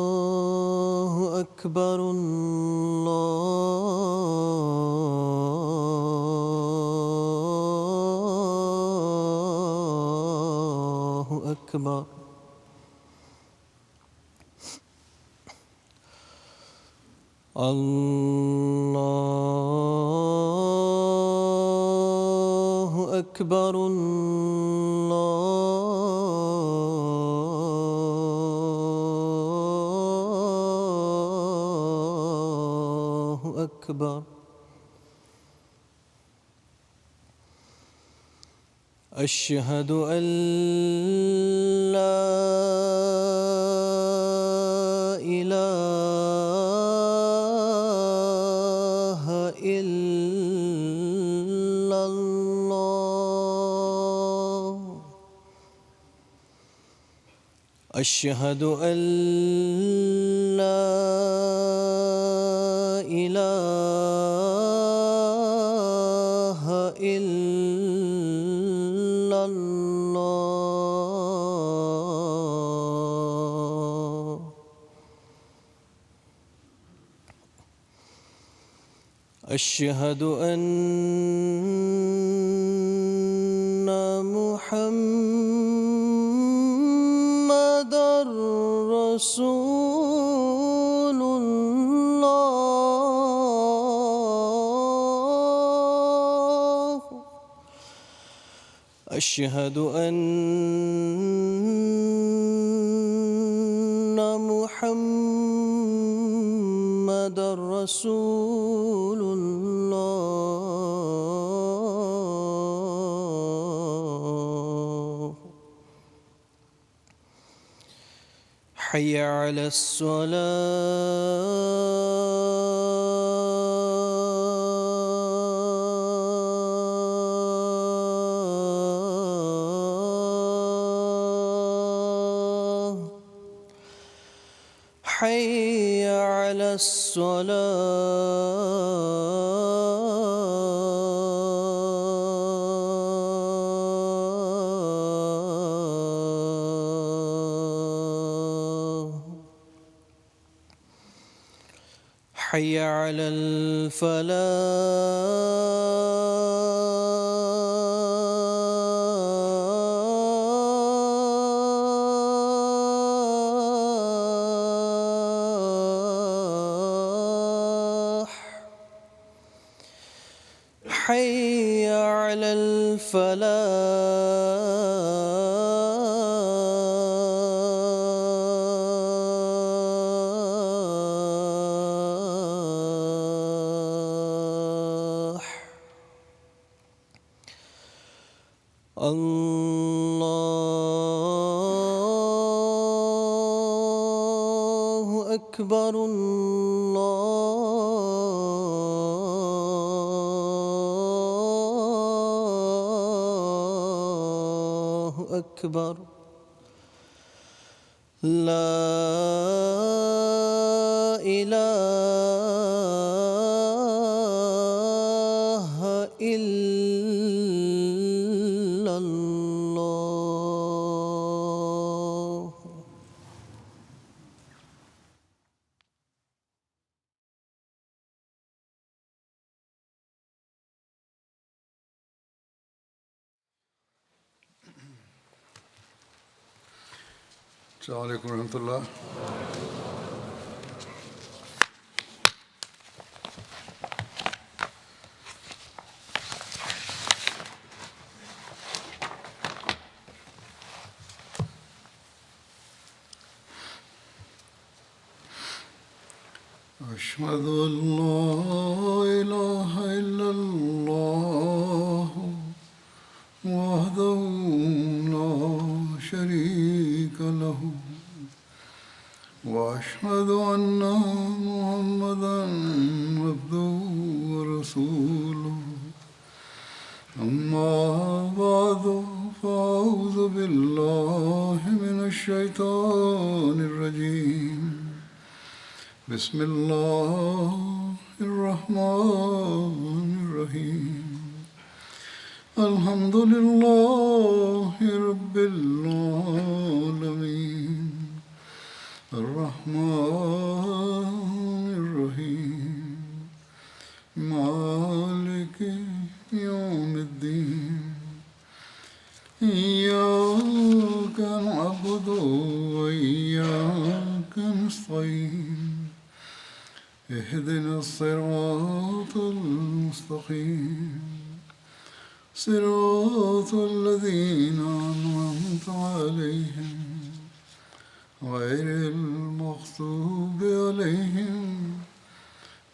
الله أكبر الله أكبر الله أكبر الله أكبر أشهد أن لا إله إلا الله أشهد أن لا إله إلا الله أشهد أن محمدًا رسول الله أشهد أن محمدًا رسول الله حي على الصلاة حي على الصلاة حي على الفلاح حي على الفلاح الله أكبر الله أكبر لا إله إلا الله السلام علیکم ورحمۃ اللہ. أشهد أن لا إله إلا الله وحده لا شريك له وأشهد أن محمدًا عبده ورسوله أما بعد فأعوذ بالله من الشيطان الرجيم بسم الله الرحمن الرحيم الحمد لله رب العالمين الرحمن الرحيم مالك يوم الدين إياك نعبد وإياك نستعين اهدنا الصراط المستقيم صراط الذين أنعمت عليهم غير المغضوب عليهم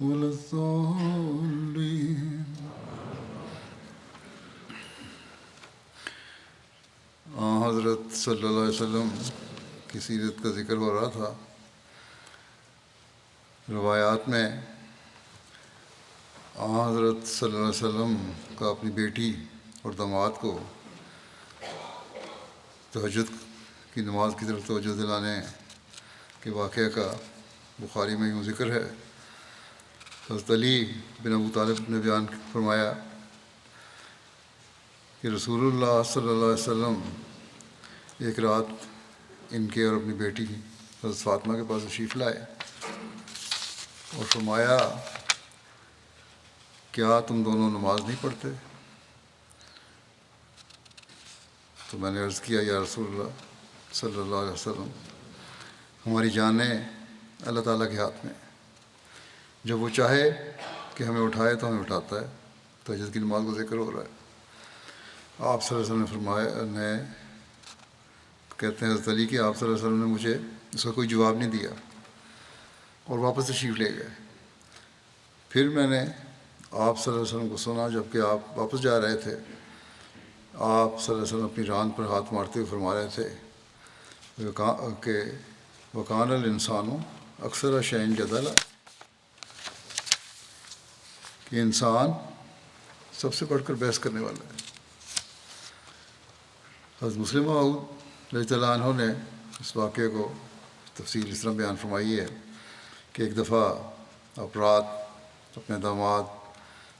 ولا الضالين. حضرت صلی اللہ علیہ وسلم کی سیرت کا ذکر ہو رہا تھا. روایات میں حضرت صلی اللہ علیہ وسلم کا اپنی بیٹی اور داماد کو تہجد کی نماز کی طرف توجہ دلانے کے واقعہ کا بخاری میں یوں ذکر ہے. حضرت علی بن ابو طالب نے بیان فرمایا کہ رسول اللہ صلی اللہ علیہ وسلم ایک رات ان کے اور اپنی بیٹی حضرت فاطمہ کے پاس تشریف لائے اور فرمایا کیا تم دونوں نماز نہیں پڑھتے؟ تو میں نے عرض کیا یا رسول اللہ صلی اللہ علیہ وسلم ہماری جانیں اللہ تعالیٰ کے ہاتھ میں، جب وہ چاہے کہ ہمیں اٹھائے تو ہمیں اٹھاتا ہے. تہجد کی نماز کا ذکر ہو رہا ہے. آپ صلی اللہ علیہ وسلم نے فرمایا کہتے ہیں حضرت علی کہ آپ صلی اللہ علیہ وسلم نے مجھے اس کا کوئی جواب نہیں دیا اور واپس تشریف لے گئے. پھر میں نے آپ صلی اللہ علیہ وسلم کو سنا جب کہ آپ واپس جا رہے تھے. آپ صلی اللہ علیہ وسلم اپنی ران پر ہاتھ مارتے ہوئے فرما رہے تھے کہ وکان الانسان اکثر شین جدلا، کہ انسان سب سے بڑھ کر بحث کرنے والا ہے. حضرت مسلم موعود رضی اللہ عنہ نے اس واقعے کو تفصیل اس طرح بیان فرمائی ہے کہ ایک دفعہ آپ رات اپنے داماد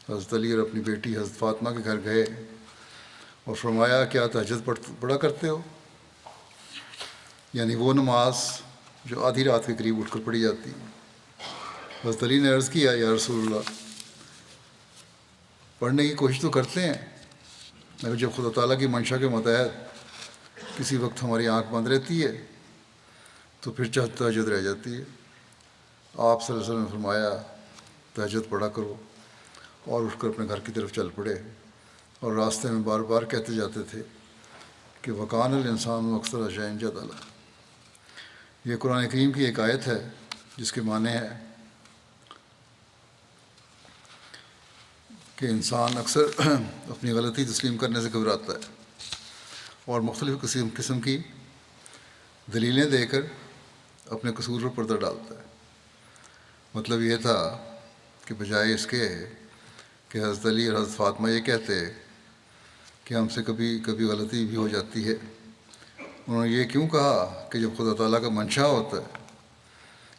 حضرت علی اور اپنی بیٹی حضرت فاطمہ کے گھر گئے اور فرمایا کیا تہجد پڑھا کرتے ہو؟ یعنی وہ نماز جو آدھی رات کے قریب اٹھ کر پڑھی جاتی ہے. حضرت علی نے عرض کیا یا رسول اللہ پڑھنے کی کوشش تو کرتے ہیں مگر جب خدا تعالیٰ کی منشا کے متحد کسی وقت ہماری آنکھ بند رہتی ہے تو پھر تہجد رہ جاتی ہے. آپ صلی اللہ علیہ وسلم نے فرمایا تہجد پڑھا کرو اور اٹھ کر اپنے گھر کی طرف چل پڑے اور راستے میں بار بار کہتے جاتے تھے کہ وکان الانسان اکثر شین جدلا. یہ قرآن کریم کی ایک آیت ہے جس کے معنی ہے کہ انسان اکثر اپنی غلطی تسلیم کرنے سے گھبراتا ہے اور مختلف قسم کی دلیلیں دے کر اپنے قصور پر پردہ ڈالتا ہے. مطلب یہ تھا کہ بجائے اس کے کہ حضرت علی اور حضرت فاطمہ یہ کہتے کہ ہم سے کبھی کبھی غلطی بھی ہو جاتی ہے، انہوں نے یہ کیوں کہا کہ جب خدا تعالیٰ کا منشا ہوتا ہے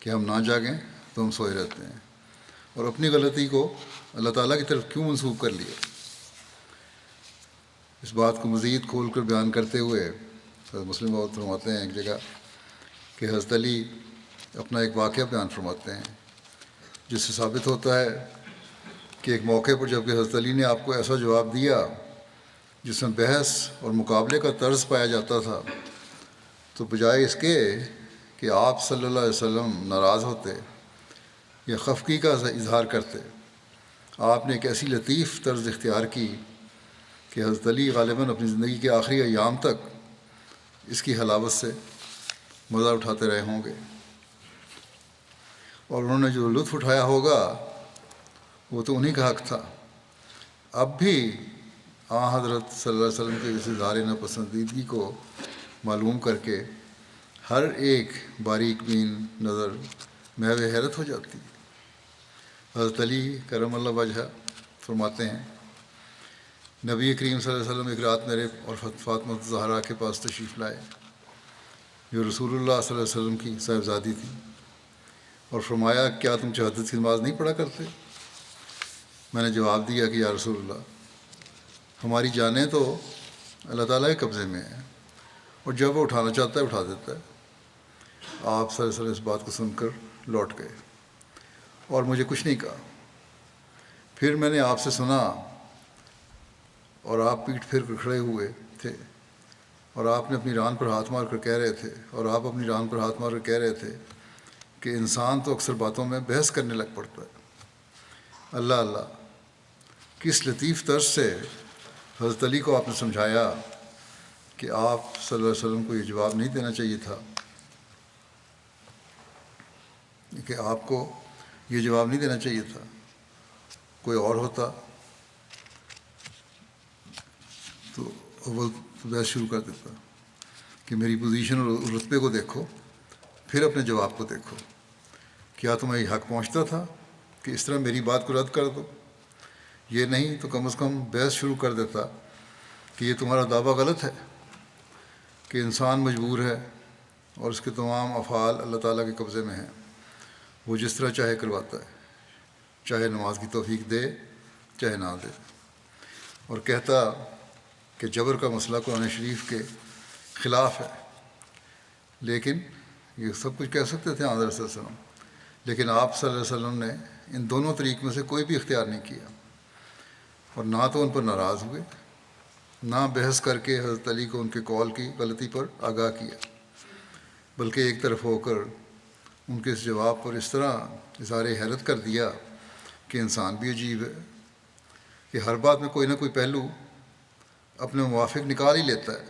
کہ ہم نہ جاگیں تو ہم سوئے رہتے ہیں، اور اپنی غلطی کو اللہ تعالیٰ کی طرف کیوں منسوب کر لیا. اس بات کو مزید کھول کر بیان کرتے ہوئے حضرت مسلم بہت فرماتے ہیں ایک جگہ کہ حضرت علی اپنا ایک واقعہ بیان فرماتے ہیں جس سے ثابت ہوتا ہے کہ ایک موقع پر جب کہ حضرت علی نے آپ کو ایسا جواب دیا جس میں بحث اور مقابلے کا طرز پایا جاتا تھا، تو بجائے اس کے کہ آپ صلی اللہ علیہ وسلم ناراض ہوتے یا خفگی کا اظہار کرتے، آپ نے ایک ایسی لطیف طرز اختیار کی کہ حضرت علی غالباً اپنی زندگی کے آخری ایام تک اس کی حلاوت سے مزہ اٹھاتے رہے ہوں گے، اور انہوں نے جو لطف اٹھایا ہوگا وہ تو انہی کا حق تھا. اب بھی حضرت صلی اللہ علیہ وسلم کے اس اظہار ناپسندیدگی کو معلوم کر کے ہر ایک باریک بین نظر محو حیرت ہو جاتی ہے. حضرت علی کرم اللہ وجہ فرماتے ہیں نبی کریم صلی اللہ علیہ وسلم ایک رات میرے اور فاطمہ زہرا کے پاس تشریف لائے جو رسول اللہ صلی اللہ علیہ وسلم کی صاحبزادی تھی، اور فرمایا کیا تم تہجد کی نماز نہیں پڑھا کرتے؟ میں نے جواب دیا کہ یا رسول اللہ ہماری جانیں تو اللہ تعالیٰ کے قبضے میں ہیں، اور جب وہ اٹھانا چاہتا ہے اٹھا دیتا ہے۔ آپ صلی اللہ علیہ وسلم اس بات کو سن کر لوٹ گئے اور مجھے کچھ نہیں کہا۔ پھر میں نے آپ سے سنا اور آپ پیٹھ پھیر کر کھڑے ہوئے تھے، اور آپ نے اپنی ران پر ہاتھ مار کر کہہ رہے تھے کہ انسان تو اکثر باتوں میں بحث کرنے لگ پڑتا ہے۔ اللہ اللہ، کس لطیف طرز سے حضرت علی کو آپ نے سمجھایا کہ آپ صلی اللہ علیہ وسلم کو یہ جواب نہیں دینا چاہیے تھا، کہ آپ کو یہ جواب نہیں دینا چاہیے تھا، کوئی اور ہوتا تو اول بحث شروع کر دیتا کہ میری پوزیشن اور رتبے کو دیکھو، پھر اپنے جواب کو دیکھو، کیا تمہیں یہ حق پہنچتا تھا کہ اس طرح میری بات کو رد کر دو؟ یہ نہیں تو کم از کم بحث شروع کر دیتا کہ یہ تمہارا دعویٰ غلط ہے کہ انسان مجبور ہے اور اس کے تمام افعال اللہ تعالیٰ کے قبضے میں ہیں، وہ جس طرح چاہے کرواتا ہے، چاہے نماز کی توفیق دے چاہے نہ دے۔ اور کہتا کہ جبر کا مسئلہ قرآن شریف کے خلاف ہے، لیکن یہ سب کچھ کہہ سکتے تھے حضرت صلی اللہ علیہ وسلم، لیکن آپ صلی اللہ علیہ وسلم نے ان دونوں طریق میں سے کوئی بھی اختیار نہیں کیا، اور نہ تو ان پر ناراض ہوئے، نہ بحث کر کے حضرت علی کو ان کے قول کی غلطی پر آگاہ کیا، بلکہ ایک طرف ہو کر ان کے اس جواب پر اس طرح اظہار حیرت کر دیا کہ انسان بھی عجیب ہے کہ ہر بات میں کوئی نہ کوئی پہلو اپنے موافق نکال ہی لیتا ہے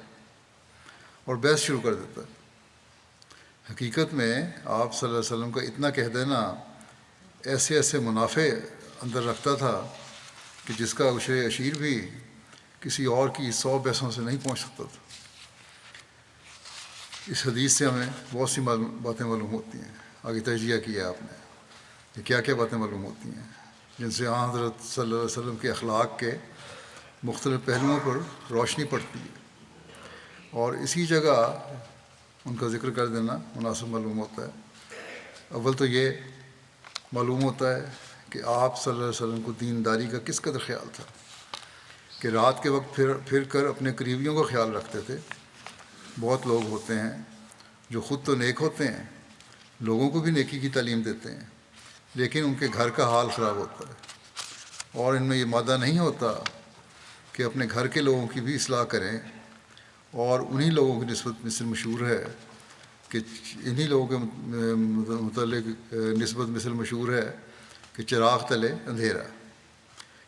اور بحث شروع کر دیتا ہے۔ حقیقت میں آپ صلی اللہ علیہ وسلم کا اتنا کہہ دینا ایسے منافع اندر رکھتا تھا کہ جس کا عشر عشیر بھی کسی اور کی 100 بحثوں سے نہیں پہنچ سکتا تھا۔ اس حدیث سے ہمیں بہت سی باتیں معلوم ہوتی ہیں، آگے تجزیہ کیا آپ نے کہ کیا کیا باتیں معلوم ہوتی ہیں جن سے حضرت صلی اللہ علیہ وسلم کے اخلاق کے مختلف پہلوؤں پر روشنی پڑتی ہے، اور اسی جگہ ان کا ذکر کر دینا مناسب معلوم ہوتا ہے۔ اول تو یہ معلوم ہوتا ہے کہ آپ صلی اللہ علیہ وسلم کو دینداری کا کس قدر خیال تھا کہ رات کے وقت پھر کر اپنے قریبیوں کا خیال رکھتے تھے۔ بہت لوگ ہوتے ہیں جو خود تو نیک ہوتے ہیں، لوگوں کو بھی نیکی کی تعلیم دیتے ہیں، لیکن ان کے گھر کا حال خراب ہوتا ہے، اور ان میں یہ مادہ نہیں ہوتا کہ اپنے گھر کے لوگوں کی بھی اصلاح کریں، اور انہی لوگوں کی نسبت مثل مشہور ہے کہ انہی لوگوں کے متعلق نسبت مثل مشہور ہے کہ چراغ تلے اندھیرا،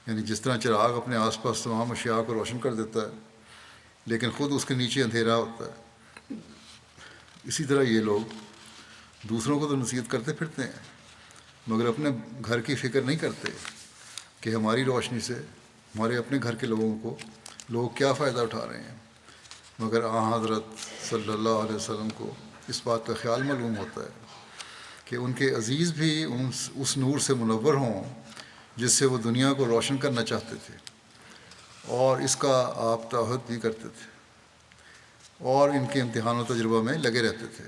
یعنی جس طرح چراغ اپنے آس پاس تمام اشیاء کو روشن کر دیتا ہے لیکن خود اس کے نیچے اندھیرا ہوتا ہے، اسی طرح یہ لوگ دوسروں کو تو نصیحت کرتے پھرتے ہیں مگر اپنے گھر کی فکر نہیں کرتے کہ ہماری روشنی سے ہمارے اپنے گھر کے لوگوں کو لوگ کیا فائدہ اٹھا رہے ہیں۔ مگر حضرت صلی اللہ علیہ وسلم کو اس بات کا خیال معلوم ہوتا ہے کہ ان کے عزیز بھی اس نور سے منور ہوں جس سے وہ دنیا کو روشن کرنا چاہتے تھے، اور اس کا آپ تعہد بھی کرتے تھے، اور ان کے امتحان و تجربہ میں لگے رہتے تھے۔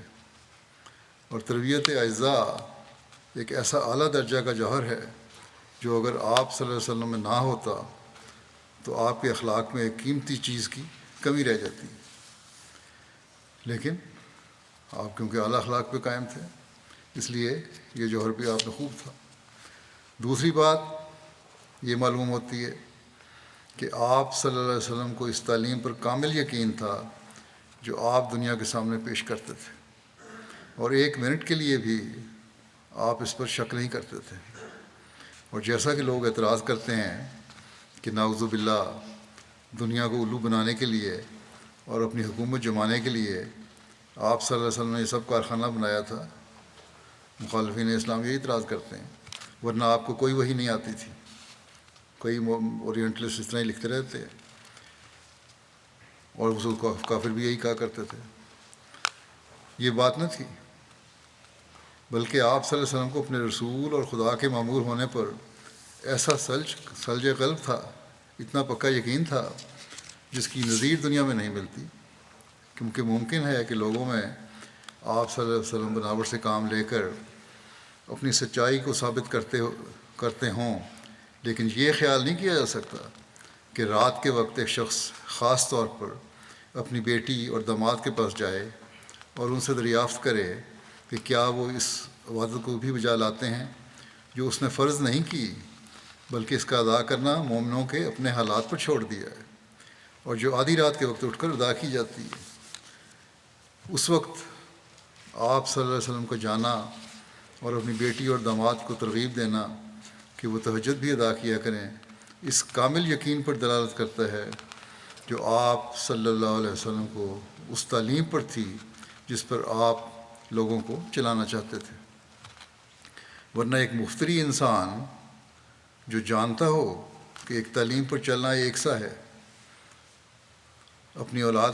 اور تربیت اعزاء ایک ایسا اعلیٰ درجہ کا جوہر ہے جو اگر آپ صلی اللہ علیہ وسلم میں نہ ہوتا تو آپ کے اخلاق میں ایک قیمتی چیز کی کمی رہ جاتی، لیکن آپ کیونکہ اعلیٰ اخلاق پہ قائم تھے اس لیے یہ جوہر بھی آپ میں خوب تھا۔ دوسری بات یہ معلوم ہوتی ہے کہ آپ صلی اللہ علیہ وسلم کو اس تعلیم پر کامل یقین تھا جو آپ دنیا کے سامنے پیش کرتے تھے، اور ایک منٹ کے لیے بھی آپ اس پر شک نہیں کرتے تھے۔ اور جیسا کہ لوگ اعتراض کرتے ہیں کہ نعوذ باللہ دنیا کو الو بنانے کے لیے اور اپنی حکومت جمانے کے لیے آپ صلی اللہ علیہ وسلم نے یہ سب کارخانہ بنایا تھا، مخالفین اسلام یہی اعتراض کرتے ہیں، ورنہ آپ کو کوئی وحی نہیں آتی تھی۔ کئی اورینٹلسٹ اس طرح ہی لکھتے رہتے ہیں، اور اس کافر بھی یہی کہا کرتے تھے۔ یہ بات نہ تھی، بلکہ آپ صلی اللہ علیہ وسلم کو اپنے رسول اور خدا کے مامور ہونے پر ایسا سلج قلب تھا، اتنا پکا یقین تھا جس کی نظیر دنیا میں نہیں ملتی، کیونکہ ممکن ہے کہ لوگوں میں آپ صلی اللہ علیہ وسلم بناوٹ سے کام لے کر اپنی سچائی کو ثابت کرتے ہوں، لیکن یہ خیال نہیں کیا جا سکتا کہ رات کے وقت ایک شخص خاص طور پر اپنی بیٹی اور داماد کے پاس جائے اور ان سے دریافت کرے کہ کیا وہ اس عبادت کو بھی بجا لاتے ہیں جو اس نے فرض نہیں کی، بلکہ اس کا ادا کرنا مومنوں کے اپنے حالات پر چھوڑ دیا ہے، اور جو آدھی رات کے وقت اٹھ کر ادا کی جاتی ہے۔ اس وقت آپ صلی اللہ علیہ وسلم کو جانا اور اپنی بیٹی اور داماد کو ترغیب دینا کہ وہ تہجد بھی ادا کیا کریں، اس کامل یقین پر دلالت کرتا ہے جو آپ صلی اللہ علیہ وسلم کو اس تعلیم پر تھی جس پر آپ لوگوں کو چلانا چاہتے تھے۔ ورنہ ایک مفتری انسان جو جانتا ہو کہ ایک تعلیم پر چلنا ایک سا ہے، اپنی اولاد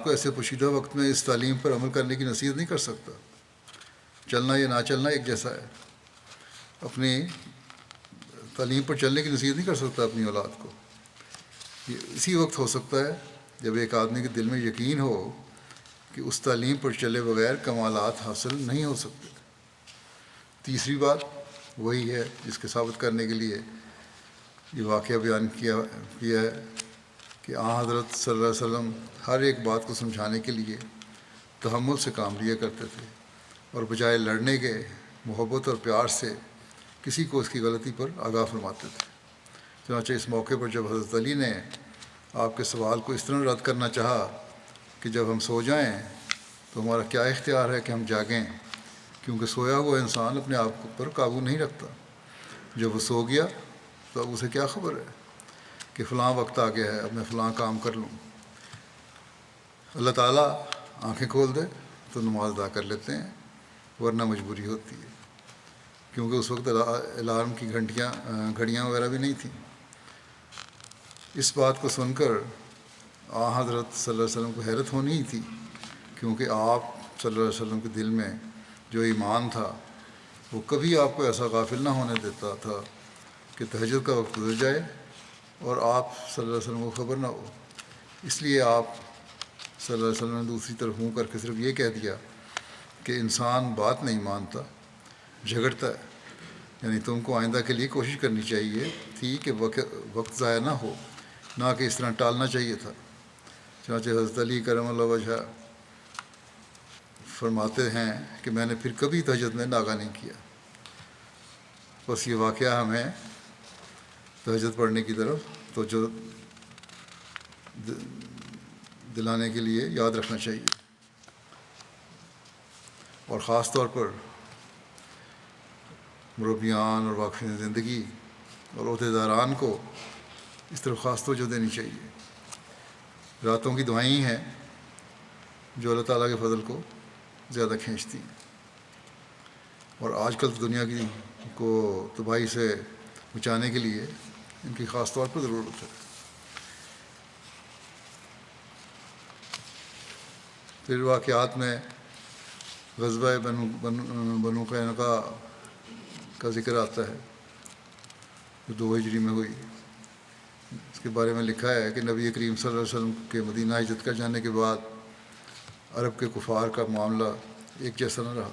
کو ایسے پوشیدہ وقت میں اس تعلیم پر عمل کرنے کی نصیحت نہیں کر سکتا۔ چلنا یا نہ چلنا ایک جیسا ہے، اپنی تعلیم پر چلنے کی نصیحت نہیں کر سکتا اپنی اولاد کو۔ یہ اسی وقت ہو سکتا ہے جب ایک آدمی کے دل میں یقین ہو کہ اس تعلیم پر چلے بغیر کمالات حاصل نہیں ہو سکتے۔ تیسری بات وہی ہے جس کے ثابت کرنے کے لیے یہ واقعہ بیان کیا ہے کہ حضرت صلی اللہ علیہ وسلم ہر ایک بات کو سمجھانے کے لیے تحمل سے کام لیا کرتے تھے، اور بجائے لڑنے کے محبت اور پیار سے کسی کو اس کی غلطی پر آگاہ فرماتے تھے۔ چنانچہ اس موقع پر جب حضرت علی نے آپ کے سوال کو اس طرح رد کرنا چاہا کہ جب ہم سو جائیں تو ہمارا کیا اختیار ہے کہ ہم جاگیں، کیونکہ سویا ہوا انسان اپنے آپ پر قابو نہیں رکھتا، جب وہ سو گیا تو اب اسے کیا خبر ہے کہ فلاں وقت آ گیا ہے، اب میں فلاں کام کر لوں۔ اللہ تعالیٰ آنکھیں کھول دے تو نماز ادا کر لیتے ہیں، ورنہ مجبوری ہوتی ہے، کیونکہ اس وقت الارم کی گھڑیاں وغیرہ بھی نہیں تھیں۔ اس بات کو سن کر حضرت صلی اللہ علیہ وسلم کو حیرت ہونی ہی تھی، کیونکہ آپ صلی اللہ علیہ وسلم کے دل میں جو ایمان تھا وہ کبھی آپ کو ایسا غافل نہ ہونے دیتا تھا کہ تہجد کا وقت گزر جائے اور آپ صلی اللہ علیہ وسلم کو خبر نہ ہو۔ اس لیے آپ صلی اللہ علیہ وسلم نے دوسری طرف منہ کر کے صرف یہ کہہ دیا کہ انسان بات نہیں مانتا، جھگڑتا ہے، یعنی تم کو آئندہ کے لیے کوشش کرنی چاہیے تھی کہ وقت ضائع نہ ہو، نہ کہ اس طرح ٹالنا چاہیے تھا۔ چنانچہ حضرت علی کرم اللہ وجہ فرماتے ہیں کہ میں نے پھر کبھی تہجد میں ناغہ نہیں کیا۔ بس یہ واقعہ ہمیں تہجد پڑھنے کی طرف توجہ دلانے کے لیے یاد رکھنا چاہیے، اور خاص طور پر مربیان اور واقفین زندگی اور عہدیداران کو اس طرف خاص توجہ دینی چاہیے۔ راتوں کی دعائیں ہیں جو اللہ تعالیٰ کے فضل کو زیادہ کھینچتی ہیں، اور آج کل دنیا کو تباہی سے بچانے کے لیے ان کی خاص طور پر ضرورت ہے۔ پھر واقعات میں غزوہ بنو قینقاع کا ذکر آتا ہے جو 2 ہجری میں ہوئی۔ اس کے بارے میں لکھا ہے کہ نبی کریم صلی اللہ علیہ وسلم کے مدینہ ہجرت کر جانے کے بعد عرب کے کفار کا معاملہ ایک جیسا نہ رہا،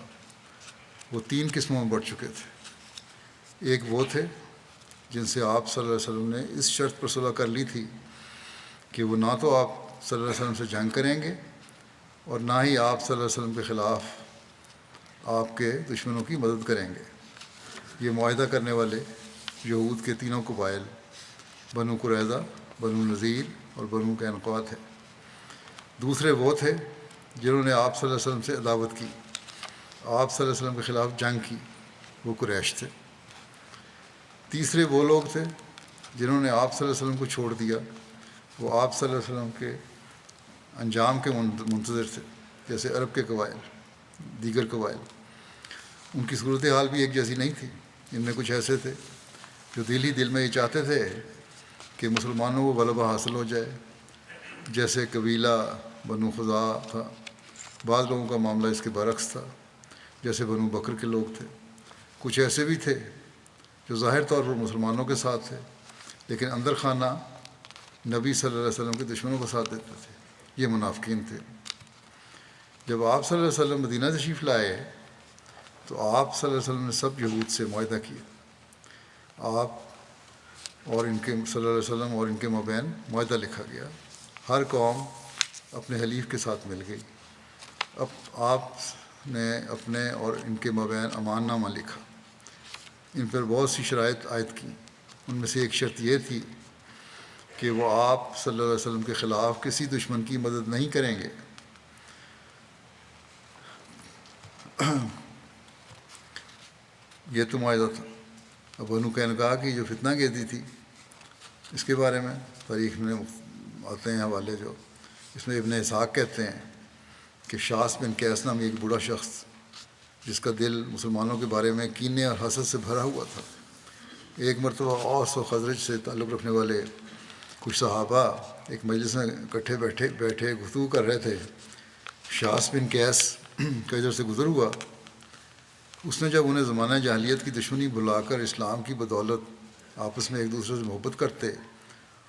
وہ 3 قسموں میں بڑھ چکے تھے۔ ایک وہ تھے جن سے آپ صلی اللہ علیہ وسلم نے اس شرط پر صلح کر لی تھی کہ وہ نہ تو آپ صلی اللہ علیہ وسلم سے جنگ کریں گے اور نہ ہی آپ صلی اللہ علیہ وسلم کے خلاف آپ کے دشمنوں کی مدد کریں گے۔ یہ معاہدہ کرنے والے یہود کے 3 قبائل بنو قریظہ، بنو نذیر اور بنو قینقاع تھے۔ دوسرے وہ تھے جنہوں نے آپ صلی اللہ علیہ وسلم سے عداوت کی، آپ صلی اللہ علیہ وسلم کے خلاف جنگ کی، وہ قریش تھے۔ تیسرے وہ لوگ تھے جنہوں نے آپ صلی اللہ علیہ وسلم کو چھوڑ دیا، وہ آپ صلی اللہ علیہ وسلم کے انجام کے منتظر تھے، جیسے عرب کے قبائل، دیگر قبائل۔ ان کی صورتحال بھی ایک جیسی نہیں تھی۔ ان میں کچھ ایسے تھے جو دل ہی دل میں یہ چاہتے تھے کہ مسلمانوں کو غلبہ حاصل ہو جائے، جیسے قبیلہ بنو خزاعہ تھا۔ بعض لوگوں کا معاملہ اس کے برعکس تھا، جیسے بنو بکر کے لوگ تھے۔ کچھ ایسے بھی تھے جو ظاہر طور پر مسلمانوں کے ساتھ تھے، لیکن اندر خانہ نبی صلی اللہ علیہ وسلم کے دشمنوں کا ساتھ دیتے تھے۔ یہ منافقین تھے۔ جب آپ صلی اللہ علیہ وسلم مدینہ تشریف لائے تو آپ صلی اللہ علیہ وسلم نے سب یہود سے معاہدہ کیا آپ اور ان کے صلی اللہ علیہ وسلم اور ان کے مابین معاہدہ لکھا گیا۔ ہر قوم اپنے حلیف کے ساتھ مل گئی۔ اب آپ نے اپنے اور ان کے مابین امان نامہ لکھا۔ ان پر بہت سی شرائط عائد کیں۔ ان میں سے ایک شرط یہ تھی کہ وہ آپ صلی اللہ علیہ وسلم کے خلاف کسی دشمن کی مدد نہیں کریں گے۔ یہ تو معاہدہ تھا۔ اب بنو قینقاع کی جو فتنہ گیتی تھی، اس کے بارے میں تاریخ میں آتے ہیں حوالے، جو اس میں ابن اسحاق کہتے ہیں کہ شاس بن قیس نامی ایک بوڑھا شخص جس کا دل مسلمانوں کے بارے میں کینے اور حسد سے بھرا ہوا تھا، ایک مرتبہ اوس و خزرج سے تعلق رکھنے والے کچھ صحابہ ایک مجلس میں اکٹھے بیٹھے گفتگو کر رہے تھے۔ شاس بن قیس کا ادھر سے گزر ہوا۔ اس نے جب انہیں زمانہ جاہلیت کی دشمنی بھلا کر اسلام کی بدولت آپس میں ایک دوسرے سے محبت کرتے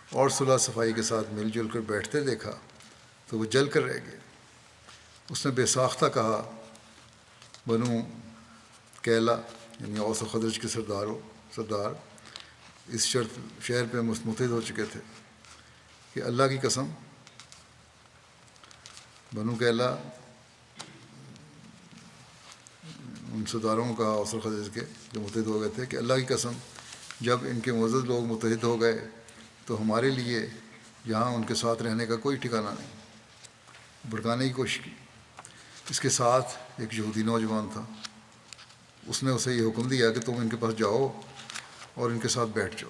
اور صلح صفائی کے ساتھ مل جل کر بیٹھتے دیکھا تو وہ جل کر رہ گئے۔ اس نے بے ساختہ کہا، بنو کیلا یعنی اوس و خزرج کے سردار اس شہر پہ متحد ہو چکے تھے کہ اللہ کی قسم، بنو کیلا ان سرداروں کا اوس و خزرج کے جو متحد ہو گئے تھے کہ اللہ کی قسم جب ان کے معزز لوگ متحد ہو گئے تو ہمارے لیے یہاں ان کے ساتھ رہنے کا کوئی ٹھکانہ نہیں۔ بھڑکانے کی کوشش کی۔ اس کے ساتھ ایک یہودی نوجوان تھا، اس نے اسے یہ حکم دیا کہ تم ان کے پاس جاؤ اور ان کے ساتھ بیٹھ جاؤ،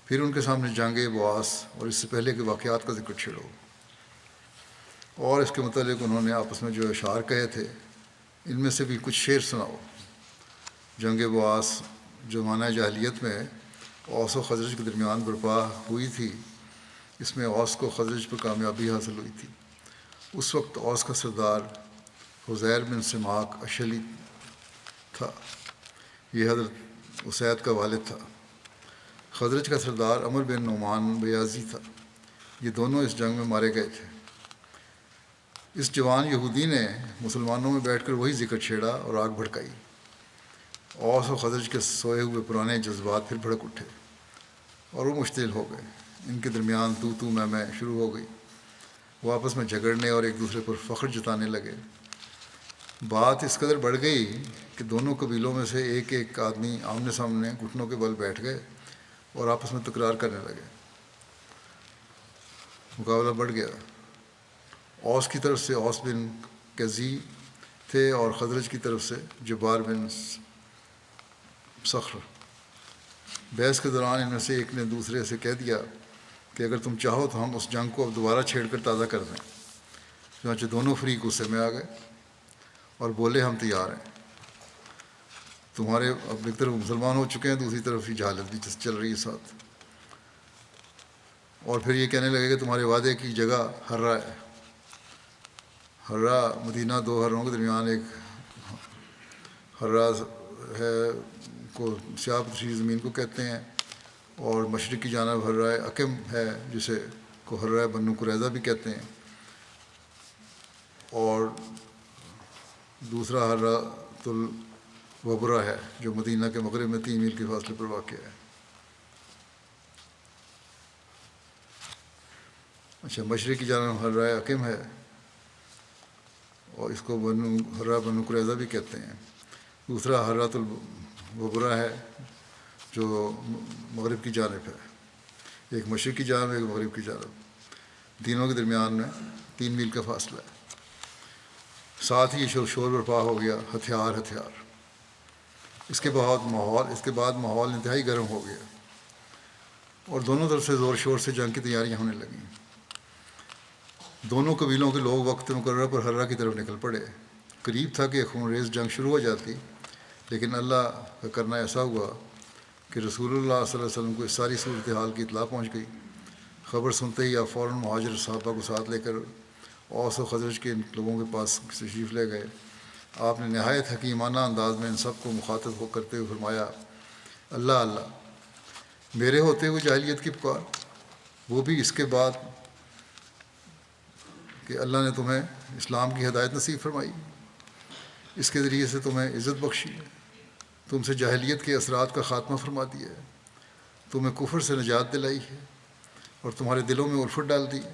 پھر ان کے سامنے جنگ بواس اور اس سے پہلے کے واقعات کا ذکر چھیڑو، اور اس کے متعلق انہوں نے آپس میں جو اشعار کہے تھے ان میں سے بھی کچھ شعر سناؤ۔ جنگ بواس جو زمانہ جاہلیت میں اوس و خزرج کے درمیان برپا ہوئی تھی، اس میں اوس کو خزرج پر کامیابی حاصل ہوئی تھی۔ اس وقت اوس کا سردار حزیر بن سماک اشلی تھا، یہ حضرت اسید کا والد تھا۔ خزرج کا سردار عمر بن نعمان بیازی تھا۔ یہ دونوں اس جنگ میں مارے گئے تھے۔ اس جوان یہودی نے مسلمانوں میں بیٹھ کر وہی ذکر چھیڑا اور آگ بھڑکائی۔ اوس و خزرج کے سوئے ہوئے پرانے جذبات پھر بھڑک اٹھے اور وہ مشتعل ہو گئے۔ ان کے درمیان تو میں شروع ہو گئی۔ وہ آپس میں جھگڑنے اور ایک دوسرے پر فخر جتانے لگے۔ بات اس قدر بڑھ گئی کہ دونوں قبیلوں میں سے ایک ایک آدمی آمنے سامنے گھٹنوں کے بل بیٹھ گئے اور آپس میں تکرار کرنے لگے۔ مقابلہ بڑھ گیا۔ اوس کی طرف سے اوس بن قزی تھے اور خزرج کی طرف سے جبار بن صخر۔ بحث کے دوران ان میں سے ایک نے دوسرے سے کہہ دیا کہ اگر تم چاہو تو ہم اس جنگ کو اب دوبارہ چھیڑ کر تازہ کر دیں۔ چنانچہ دونوں فریق غصے میں آ گئے اور بولے، ہم تیار ہیں۔ تمہارے اب ایک طرف مسلمان ہو چکے ہیں، دوسری طرف ہی جہالت بھی چل رہی ہے ساتھ۔ اور پھر یہ کہنے لگے کہ تمہارے وعدے کی جگہ ہررا ہے۔ ہررا مدینہ دو ہرروں کے درمیان ایک ہررا ہے کو سیاہ پتھری زمین کو کہتے ہیں، اور مشرق کی جانب ہررا عقم ہے جسے کو ہررا بنو قریظہ بھی کہتے ہیں، اور دوسرا ہررا الوبرا ہے جو مدینہ کے مغرب میں 3 میل کے فاصلے پر واقع ہے۔ اچھا، مشرق کی جانب ہررا عقم ہے اور اس کو ہررا بنو قریظہ بھی کہتے ہیں۔ دوسرا ہررا الوبرا ہے جو مغرب کی جانب ہے، ایک مشرق کی جانب ایک مغرب کی جانب، تینوں کے درمیان میں 3 میل کا فاصلہ ہے۔ ساتھ ہی شور برپا ہو گیا، ہتھیار۔ اس کے بعد ماحول انتہائی گرم ہو گیا اور دونوں طرف سے زور شور سے جنگ کی تیاریاں ہونے لگیں۔ دونوں قبیلوں کے لوگ وقت مقررہ پر ہررا کی طرف نکل پڑے۔ قریب تھا کہ خونریز جنگ شروع ہو جاتی، لیکن اللہ کا کرنا ایسا ہوا کہ رسول اللہ صلی اللہ علیہ وسلم کو اس ساری صورتحال کی اطلاع پہنچ گئی۔ خبر سنتے ہی آپ فوراً مہاجر صحابہ کو ساتھ لے کر اوس و خزرج کے لوگوں کے پاس تشریف لے گئے۔ آپ نے نہایت حکیمانہ انداز میں ان سب کو مخاطب کرتے ہوئے فرمایا، اللہ اللہ، میرے ہوتے ہوئے جاہلیت کی پکار، وہ بھی اس کے بعد کہ اللہ نے تمہیں اسلام کی ہدایت نصیب فرمائی، اس کے ذریعے سے تمہیں عزت بخشی ہے۔ تم سے جاہلیت کے اثرات کا خاتمہ فرما دیا ہے، تمہیں کفر سے نجات دلائی ہے اور تمہارے دلوں میں الفت ڈال دی ہے۔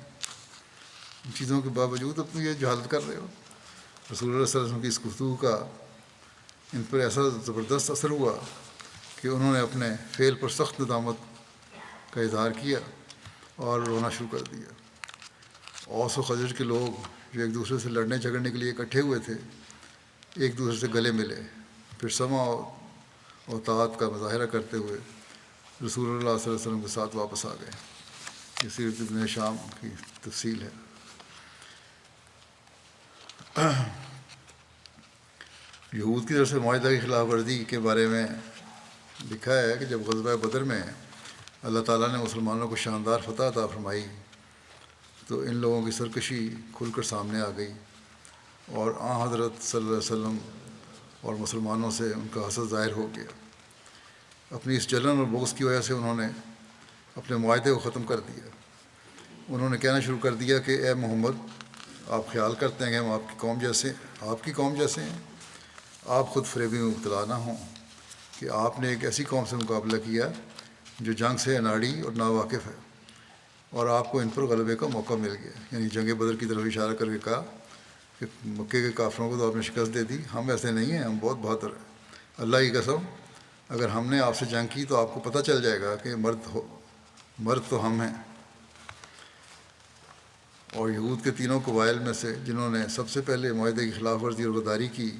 ان چیزوں کے باوجود تم یہ جہالت کر رہے ہو۔ رسول اللہ صلی اللہ علیہ وسلم کی اس گفتگو کا ان پر ایسا زبردست اثر ہوا کہ انہوں نے اپنے فعل پر سخت ندامت کا اظہار کیا اور رونا شروع کر دیا۔ اوس و خزرج کے لوگ جو ایک دوسرے سے لڑنے جھگڑنے کے لیے اکٹھے ہوئے تھے، ایک دوسرے سے گلے ملے، پھر سمع و طاعت کا مظاہرہ کرتے ہوئے رسول اللہ صلی اللہ علیہ وسلم کے ساتھ واپس آ گئے۔ یہ سیرت ابن شام کی تفصیل ہے۔ یہود کی طرف سے معاہدہ کی خلاف ورزی کے بارے میں لکھا ہے کہ جب غزوہ بدر میں اللہ تعالیٰ نے مسلمانوں کو شاندار فتح عطا فرمائی تو ان لوگوں کی سرکشی کھل کر سامنے آ گئی، اور حضرت صلی اللہ علیہ وسلم اور مسلمانوں سے ان کا حسد ظاہر ہو گیا۔ اپنی اس جلن اور بغض کی وجہ سے انہوں نے اپنے معاہدے کو ختم کر دیا۔ انہوں نے کہنا شروع کر دیا کہ اے محمد، آپ خیال کرتے ہیں کہ ہم آپ کی قوم جیسے ہیں؟ آپ خود فریبی میں مبتلا نہ ہوں کہ آپ نے ایک ایسی قوم سے مقابلہ کیا جو جنگ سے اناڑی اور ناواقف ہے، اور آپ کو ان پر غلبے کا موقع مل گیا۔ یعنی جنگ بدر کی طرف اشارہ کر کے کہا کہ مکے کے کافروں کو تو آپ نے شکست دے دی، ہم ایسے نہیں ہیں، ہم بہت بہتر ہیں۔ اللہ کی قسم، اگر ہم نے آپ سے جنگ کی تو آپ کو پتہ چل جائے گا کہ مرد تو ہم ہیں۔ اور یہود کے تینوں قبائل میں سے جنہوں نے سب سے پہلے معاہدے کی خلاف ورزی اور غداری کی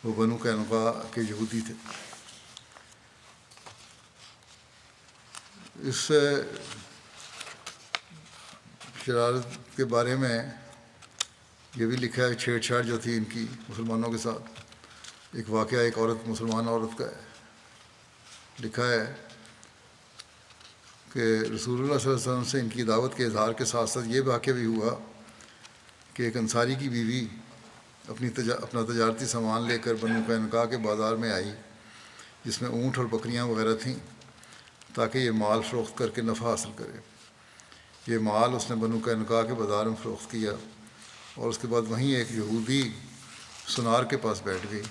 وہ بنو قینقاع کے یہودی تھے۔ اس شرارت کے بارے میں یہ بھی لکھا ہے، چھیڑ چھاڑ جو تھی ان کی مسلمانوں کے ساتھ۔ ایک واقعہ ایک مسلمان عورت کا ہے۔ لکھا ہے کہ رسول اللہ صلی اللہ علیہ وسلم سے ان کی دعوت کے اظہار کے ساتھ ساتھ یہ واقعہ بھی ہوا کہ ایک انصاری کی بیوی اپنا تجارتی سامان لے کر بنو قینقاع کے بازار میں آئی، جس میں اونٹ اور بکریاں وغیرہ تھیں، تاکہ یہ مال فروخت کر کے نفع حاصل کرے۔ یہ مال اس نے بنو قینقاع کے بازار میں فروخت کیا، اور اس کے بعد وہیں ایک یہودی سنار کے پاس بیٹھ گئی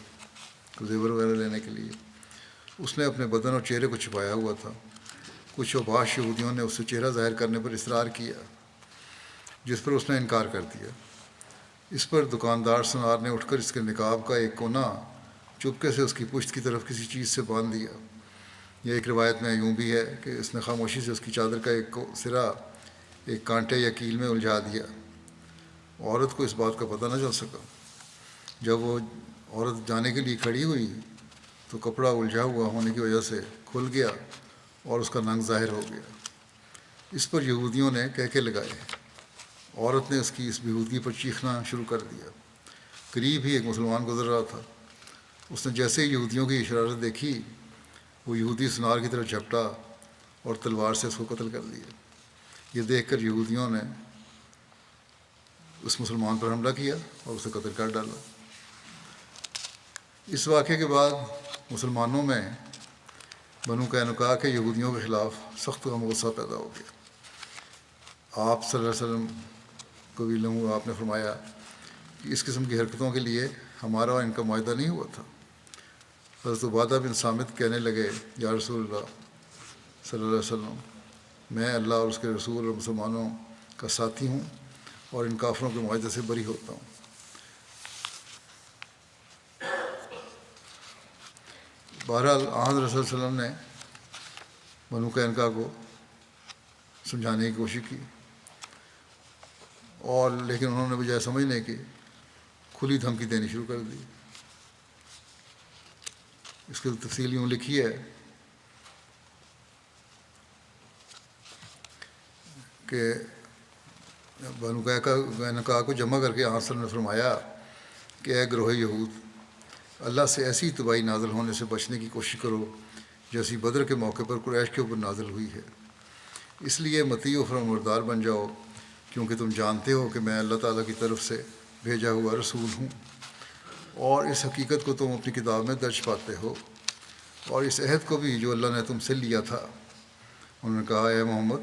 زیور وغیرہ لینے کے لیے۔ اس نے اپنے بدن اور چہرے کو چھپایا ہوا تھا۔ کچھ اوباش یہودیوں نے اس سے چہرہ ظاہر کرنے پر اصرار کیا، جس پر اس نے انکار کر دیا۔ اس پر دکاندار سنار نے اٹھ کر اس کے نقاب کا ایک کونا چپکے سے اس کی پشت کی طرف کسی چیز سے باندھ دیا۔ یہ ایک روایت میں یوں بھی ہے کہ اس نے خاموشی سے اس کی چادر کا ایک سرا ایک کانٹے یا کیل میں الجھا دیا۔ عورت کو اس بات کا پتہ نہ چل سکا۔ جب وہ عورت جانے کے لیے کھڑی ہوئی تو کپڑا الجھا ہوا ہونے کی وجہ سے کھل گیا اور اس کا ننگ ظاہر ہو گیا۔ اس پر یہودیوں نے کہکے لگائے۔ عورت نے اس بیہودگی پر چیخنا شروع کر دیا۔ قریب ہی ایک مسلمان گزر رہا تھا۔ اس نے جیسے ہی یہودیوں کی شرارت دیکھی، وہ یہودی سنار کی طرف جھپٹا اور تلوار سے اس کو قتل کر دیا۔ یہ دیکھ کر یہودیوں نے اس مسلمان پر حملہ کیا اور اسے قتل کر ڈالا۔ اس واقعے کے بعد مسلمانوں میں بنو قینقاع کے یہودیوں کے خلاف سخت غم و غصہ پیدا ہو گیا۔ آپ صلی اللہ علیہ وسلم کو بھی آپ نے فرمایا کہ اس قسم کی حرکتوں کے لیے ہمارا اور ان کا معاہدہ نہیں ہوا تھا۔ حضرت عبادہ بن صامت کہنے لگے، یا رسول اللہ صلی اللہ علیہ وسلم، میں اللہ اور اس کے رسول اور مسلمانوں کا ساتھی ہوں اور ان کافروں کے معاہدے سے بری ہوتا ہوں۔ بہرحال حضرت صلی اللہ علیہ وسلم نے بنو قینقاع کو سمجھانے کی کوشش کی، لیکن انہوں نے بجائے سمجھنے کی کھلی دھمکی دینی شروع کر دی۔ اس کی تفصیل یوں لکھی ہے کہ بنو قینقاع کو جمع کر کے آن صلی اللہ علیہ وسلم نے فرمایا کہ اے گروہ یہود، اللہ سے ایسی تباہی نازل ہونے سے بچنے کی کوشش کرو جیسی بدر کے موقع پر قریش کے اوپر نازل ہوئی ہے۔ اس لیے مطیع و فرمانبردار بن جاؤ، کیونکہ تم جانتے ہو کہ میں اللہ تعالیٰ کی طرف سے بھیجا ہوا رسول ہوں، اور اس حقیقت کو تم اپنی کتاب میں درج پاتے ہو، اور اس عہد کو بھی جو اللہ نے تم سے لیا تھا۔ انہوں نے کہا، اے محمد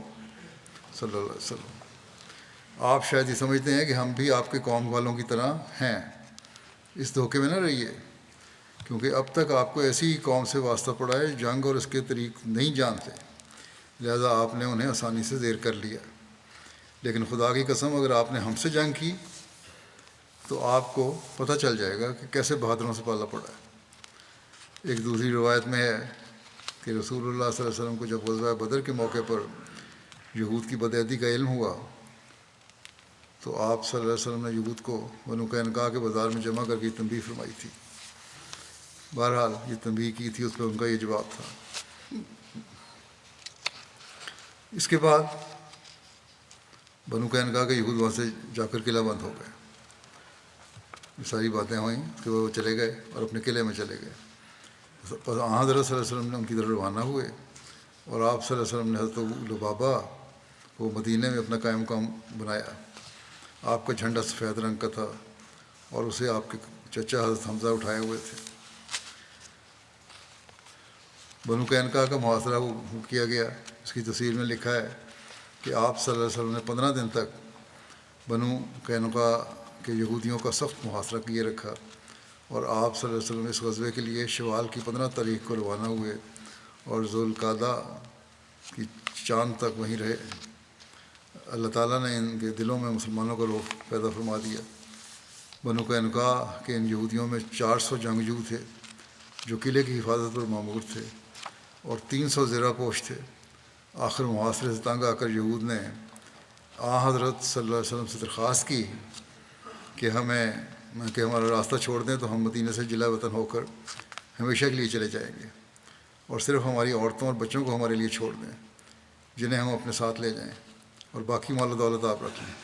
صلی اللہ علیہ وسلم، آپ شاید یہ سمجھتے ہیں کہ ہم بھی آپ کے قوم والوں کی طرح ہیں۔ اس دھوکے میں نہ رہیے، کیونکہ اب تک آپ کو ایسی قوم سے واسطہ پڑا ہے جنگ اور اس کے طریق نہیں جانتے، لہذا آپ نے انہیں آسانی سے زیر کر لیا۔ لیکن خدا کی قسم اگر آپ نے ہم سے جنگ کی تو آپ کو پتہ چل جائے گا کہ کیسے بہادروں سے پالا پڑا ہے۔ ایک دوسری روایت میں ہے کہ رسول اللہ صلی اللہ علیہ وسلم کو جب غزوہ بدر کے موقع پر یہود کی بدعہدی کا علم ہوا تو آپ صلی اللہ علیہ وسلم نے یہود کو بنو قینقاع کے بازار میں جمع کر کے تنبیہ فرمائی تھی۔ بہرحال یہ تنبیہ کی تھی، اس پہ ان کا یہ جواب تھا۔ اس کے بعد بنو قینقاع کے یہود وہاں سے جا کر قلعہ بند ہو گئے۔ یہ ساری باتیں ہوئیں، اس کے بعد وہ چلے گئے اور اپنے قلعے میں چلے گئے۔ اور حضرت صلی اللہ علیہ وسلم نے ان کی طرف روانہ ہوئے اور آپ صلی اللہ علیہ وسلم نے حضرت لبابہ کو مدینہ میں اپنا قائم مقام بنایا۔ آپ کا جھنڈا سفید رنگ کا تھا اور اسے آپ کے چچا حضرت حمزہ اٹھائے ہوئے تھے۔ بنو قینقاع کا محاصرہ کیا گیا۔ اس کی تفسیر میں لکھا ہے کہ آپ صلی اللہ علیہ وسلم نے 15 دن تک بنو قینقاع کے یہودیوں کا سخت محاصرہ کیے رکھا، اور آپ صلی اللہ علیہ وسلم اس غزوے کے لیے شوال کی 15 تاریخ کو روانہ ہوئے اور ذوالقعدہ کی چاند تک وہیں رہے۔ اللہ تعالیٰ نے ان کے دلوں میں مسلمانوں کا روح پیدا فرما دیا۔ بنو قینقاع کے ان یہودیوں میں 400 جنگجو تھے جو قلعے کی حفاظت پر مامور تھے، اور 300 زرہ پوش تھے۔ آخر محاصرے سے تنگ آ کر یہود نے حضرت صلی اللہ علیہ وسلم سے درخواست کی کہ ہمارا راستہ چھوڑ دیں تو ہم مدینہ سے جلا وطن ہو کر ہمیشہ کے لیے چلے جائیں گے، اور صرف ہماری عورتوں اور بچوں کو ہمارے لیے چھوڑ دیں جنہیں ہم اپنے ساتھ لے جائیں، اور باقی مال و دولت آپ رکھ لیں،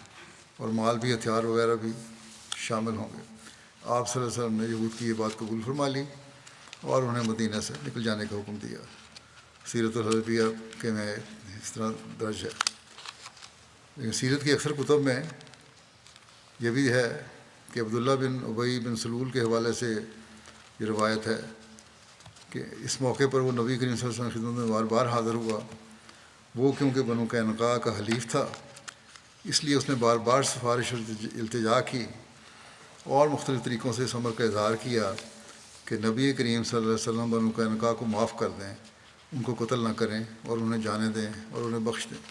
اور مال بھی، ہتھیار وغیرہ بھی شامل ہوں گے۔ آپ صلی اللہ علیہ وسلم نے یہود کی یہ بات قبول فرما لی اور انہیں مدینہ سے نکل جانے کا حکم دیا۔ سیرت الحدیبیہ کے میں اس طرح درج ہے۔ لیکن سیرت کی اکثر کتب میں یہ بھی ہے کہ عبداللہ بن ابی بن سلول کے حوالے سے یہ روایت ہے کہ اس موقع پر وہ نبی کریم صلی اللہ علیہ وسلم کی خدمت میں بار بار حاضر ہوا۔ وہ کیونکہ بنو قینقاع کا حلیف تھا، اس لیے اس نے بار بار سفارش اور التجا کی اور مختلف طریقوں سے اس امر کا اظہار کیا کہ نبی کریم صلی اللہ علیہ وسلم بنو قینقاع کو معاف کر دیں، ان کو قتل نہ کریں اور انہیں جانے دیں اور انہیں بخش دیں۔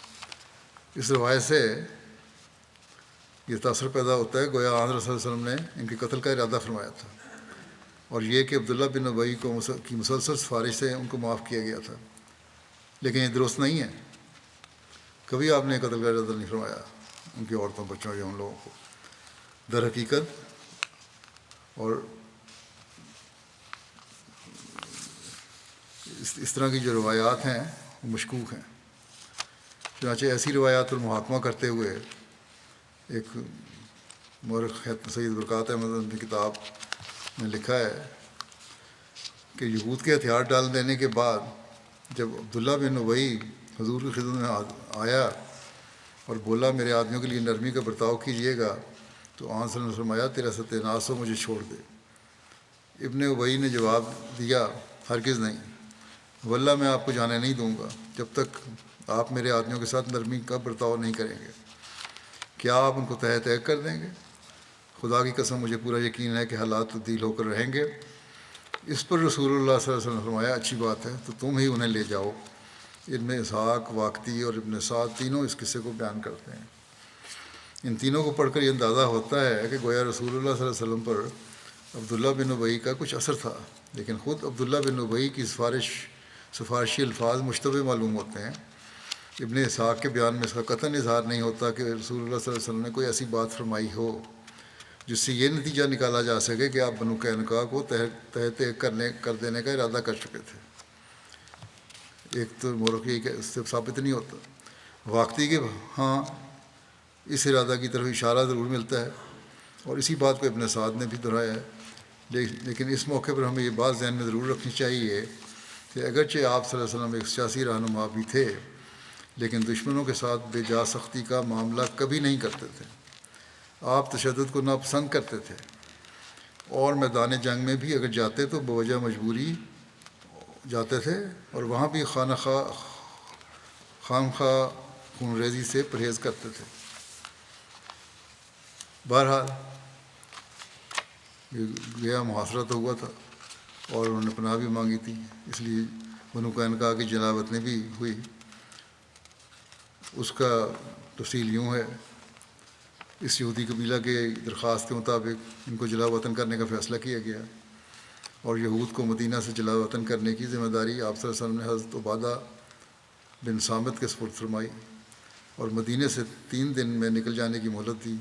اس روایت سے یہ تاثر پیدا ہوتا ہے گویا حضرت صلی اللہ علیہ وسلم نے ان کے قتل کا ارادہ فرمایا تھا، اور یہ کہ عبداللہ بن ابی کی مسلسل سفارش سے ان کو معاف کیا گیا تھا۔ لیکن یہ درست نہیں ہے، کبھی آپ نے قتل کا ارادہ نہیں فرمایا ان کی عورتوں، بچوں یا ان لوگوں کو۔ در حقیقت اور اس طرح کی جو روایات ہیں وہ مشکوک ہیں۔ چنانچہ ایسی روایات پر محاکمہ کرتے ہوئے ایک مورخ سید برکات احمد کی کتاب میں لکھا ہے کہ یہود کے ہتھیار ڈال دینے کے بعد جب عبداللہ بن ابی حضور کی خدمت میں آیا اور بولا میرے آدمیوں کے لیے نرمی کا برتاؤ کیجیے گا، تو آن صلی اللہ علیہ وسلم نے فرمایا تیرا ستیاناس ہو، مجھے چھوڑ دے۔ ابن ابی نے جواب دیا ہرگز نہیں، واللہ میں آپ کو جانے نہیں دوں گا جب تک آپ میرے آدمیوں کے ساتھ نرمی کا برتاؤ نہیں کریں گے۔ کیا آپ ان کو تہہ تہہ کر دیں گے؟ خدا کی قسم مجھے پورا یقین ہے کہ حالات تبدیل ہو کر رہیں گے۔ اس پر رسول اللہ صلی اللہ علیہ وسلم نے فرمایا اچھی بات ہے، تو تم ہی انہیں لے جاؤ۔ ابن اسحاق، واقدی اور ابن سعد تینوں اس قصے کو بیان کرتے ہیں۔ ان تینوں کو پڑھ کر یہ اندازہ ہوتا ہے کہ گویا رسول اللہ صلی اللہ علیہ وسلم پر عبداللہ بن ابی کا کچھ اثر تھا، لیکن خود عبداللہ بن ابی کی سفارشی الفاظ مشتبہ معلوم ہوتے ہیں۔ ابن اسحاق کے بیان میں اس کا قطعاً اظہار نہیں ہوتا کہ رسول اللہ صلی اللہ علیہ وسلم نے کوئی ایسی بات فرمائی ہو جس سے یہ نتیجہ نکالا جا سکے کہ آپ بنو قینقاع کو تہہ کر دینے کا ارادہ کر چکے تھے۔ ایک تو مورخ یہ کہ اس سے ثابت نہیں ہوتا۔ واقعی کہ ہاں اس ارادہ کی طرف اشارہ ضرور ملتا ہے، اور اسی بات کو ابن سعد نے بھی دہرایا ہے۔ لیکن اس موقع پر ہمیں یہ بات ذہن میں ضرور رکھنی چاہیے کہ اگرچہ آپ صلی اللہ علیہ وسلم ایک سیاسی رہنما بھی تھے، لیکن دشمنوں کے ساتھ بے جا سختی کا معاملہ کبھی نہیں کرتے تھے۔ آپ تشدد کو ناپسند کرتے تھے، اور میدان جنگ میں بھی اگر جاتے تو بوجہ مجبوری جاتے تھے، اور وہاں بھی خانخواہ خون ریزی سے پرہیز کرتے تھے۔ بہرحال یہ گیا محاصرہ تو ہوا تھا، اور انہوں نے پناہ بھی مانگی تھی، اس لیے بنو قینقاع کی جلا وطنی بھی ہوئی۔ اس کا تفصیل یوں ہے، اس یہودی قبیلہ کے درخواست کے مطابق ان کو جلا وطن کرنے کا فیصلہ کیا گیا، اور یہود کو مدینہ سے جلا وطن کرنے کی ذمہ داری آپ صلی اللہ علیہ وسلم نے حضرت عبادہ بن صامت کے سپرد فرمائی، اور مدینہ سے 3 دن میں نکل جانے کی مہلت دی۔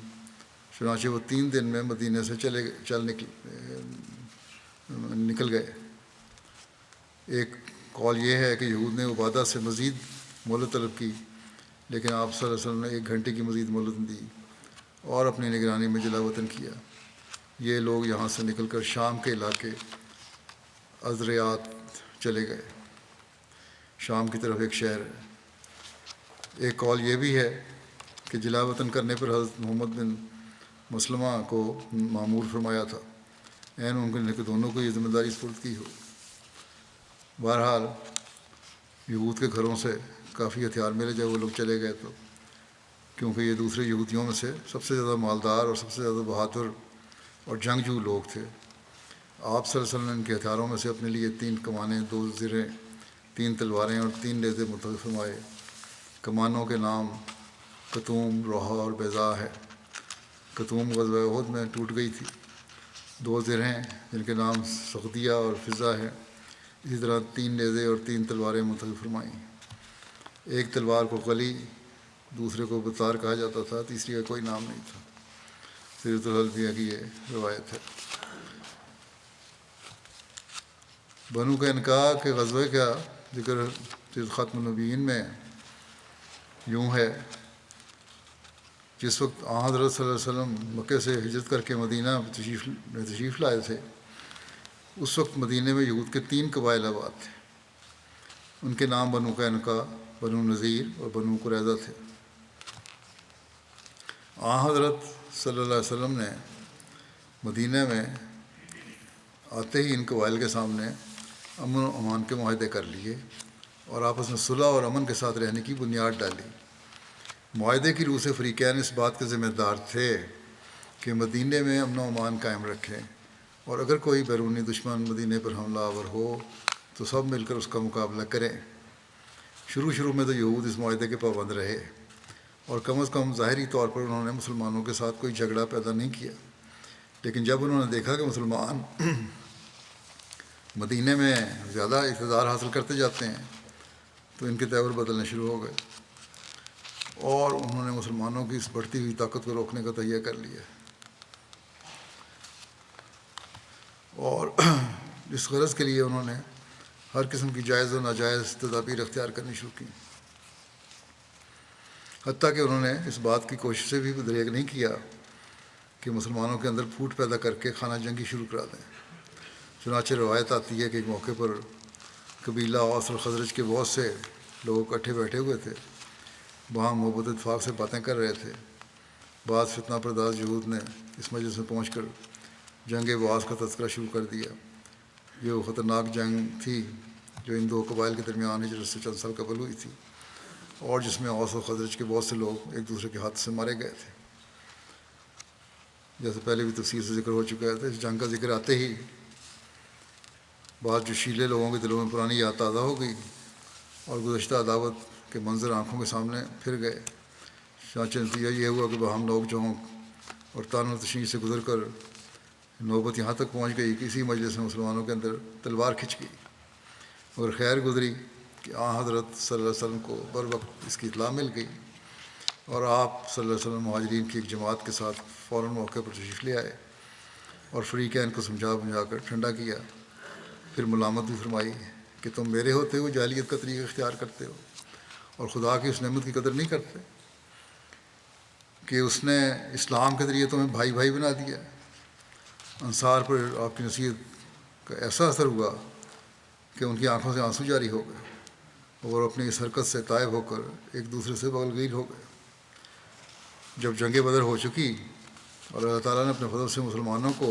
چنانچہ وہ 3 دن میں مدینہ سے نکل گئے۔ ایک قول یہ ہے کہ یہود نے عبادہ سے مزید مہلت طلب کی، لیکن آپ صلی اللہ علیہ وسلم نے 1 گھنٹے کی مزید مہلت دی اور اپنی نگرانی میں جلا وطن کیا۔ یہ لوگ یہاں سے نکل کر شام کے علاقے ازریات چلے گئے۔ شام کی طرف ایک شہر ہے۔ ایک قول یہ بھی ہے کہ جلا وطن کرنے پر حضرت محمد بن مسلمہ کو معمور فرمایا تھا، عین ممکن ہے کہ دونوں کو یہ ذمہ داری سپرد کی ہو۔ بہرحال یہود کے گھروں سے کافی ہتھیار ملے جب وہ لوگ چلے گئے تو، کیونکہ یہ دوسرے یہودیوں میں سے سب سے زیادہ مالدار اور سب سے زیادہ بہادر اور جنگجو لوگ تھے۔ آپ صلی اللہ علیہ وسلم نے ان کے ہتھیاروں میں سے اپنے لیے 3 کمانیں، 2 زرہیں، 3 تلواریں اور 3 نیزے منتخب فرمائے۔ کمانوں کے نام کتوم، روحا اور بیضاء ہے۔ کتوم غزوہ احد میں ٹوٹ گئی تھی۔ 2 زرہیں جن کے نام سغدیہ اور فضہ ہیں، اسی طرح 3 نیزے اور 3 تلواریں منتخب فرمائیں۔ ایک تلوار کو قلی، دوسرے کو بطار کہا جاتا تھا، تیسری کا کوئی نام نہیں تھا۔ سیرۃ الحلفیہ کی یہ روایت ہے۔ بنو قینقاع کے غزوے کا ذکر سیرۃ ختم النبیین میں یوں ہے، جس وقت حضرت صلی اللہ علیہ وسلم مکے سے ہجرت کر کے مدینہ تشریف لائے تھے، اس وقت مدینہ میں یہود کے 3 قبائل آباد تھے۔ ان کے نام بنو قینقاع، بنو نذیر اور بنو قریظہ تھے۔ حضرت صلی اللہ علیہ وسلم نے مدینہ میں آتے ہی ان قبائل کے سامنے امن و امان کے معاہدے کر لیے اور آپس میں صلح اور امن کے ساتھ رہنے کی بنیاد ڈالی۔ معاہدے کی روح سے فریقین اس بات کے ذمہ دار تھے کہ مدینہ میں امن و امان قائم رکھیں، اور اگر کوئی بیرونی دشمن مدینہ پر حملہ آور ہو تو سب مل کر اس کا مقابلہ کریں۔ شروع میں تو یہود اس معاہدے کے پابند رہے، اور کم از کم ظاہری طور پر انہوں نے مسلمانوں کے ساتھ کوئی جھگڑا پیدا نہیں کیا، لیکن جب انہوں نے دیکھا کہ مسلمان مدینہ میں زیادہ اقتدار حاصل کرتے جاتے ہیں تو ان کے تیور بدلنے شروع ہو گئے، اور انہوں نے مسلمانوں کی اس بڑھتی ہوئی طاقت کو روکنے کا تہیہ کر لیا، اور اس غرض کے لیے انہوں نے ہر قسم کی جائز و ناجائز تدابیر اختیار کرنی شروع کی، حتیٰ کہ انہوں نے اس بات کی کوشش سے بھی دریغ نہیں کیا کہ مسلمانوں کے اندر پھوٹ پیدا کر کے خانہ جنگی شروع کرا دیں۔ چنانچہ روایت آتی ہے کہ ایک موقع پر قبیلہ اوس اور خزرج کے بہت سے لوگ اکٹھے بیٹھے ہوئے تھے، وہاں محبت اتفاق سے باتیں کر رہے تھے۔ بعض فتنہ پرداز یہود نے اس مجلس میں پہنچ کر جنگ بعاث کا تذکرہ شروع کر دیا۔ یہ وہ خطرناک جنگ تھی جو ان 2 قبائل کے درمیان ہجرت سے چند سال قبل ہوئی تھی، اور جس میں اوس و خزرج کے بہت سے لوگ ایک دوسرے کے ہاتھ سے مارے گئے تھے۔ جیسے پہلے بھی تفصیل سے ذکر ہو چکا ہے، اس جنگ کا ذکر آتے ہی بعض جوشیلے لوگوں کے دلوں میں پرانی یاد تازہ ہو گئی اور گزشتہ عداوت کے منظر آنکھوں کے سامنے پھر گئے۔ چنانچہ نتیجہ یہ ہوا کہ باہم نوک جھونک اور تان و تشنیع سے گزر کر نوبت یہاں تک پہنچ گئی کہ اسی مجلس میں مسلمانوں کے اندر تلوار کھنچ گئی، مگر خیر گزری کہ حضرت صلی اللہ علیہ وسلم کو بر وقت اس کی اطلاع مل گئی، اور آپ صلی اللہ علیہ وسلم مہاجرین کی ایک جماعت کے ساتھ فوراً موقع پر تشریف لے آئے اور فریقین کو سمجھا بجھا کر ٹھنڈا کیا۔ پھر ملامت بھی فرمائی کہ تم میرے ہوتے ہوئے جاہلیت کا طریقہ اختیار کرتے ہو اور خدا کی اس نعمت کی قدر نہیں کرتے کہ اس نے اسلام کے ذریعے تمہیں بھائی بھائی بنا دیا۔ انصار پر آپ کی نصیحت کا ایسا اثر ہوا کہ ان کی آنکھوں سے آنسو جاری ہو گئے اور اپنی اس حرکت سے طائب ہو کر ایک دوسرے سے بغلگیر ہو گئے۔ جب جنگ بدر ہو چکی اور اللہ تعالیٰ نے اپنے فضل سے مسلمانوں کو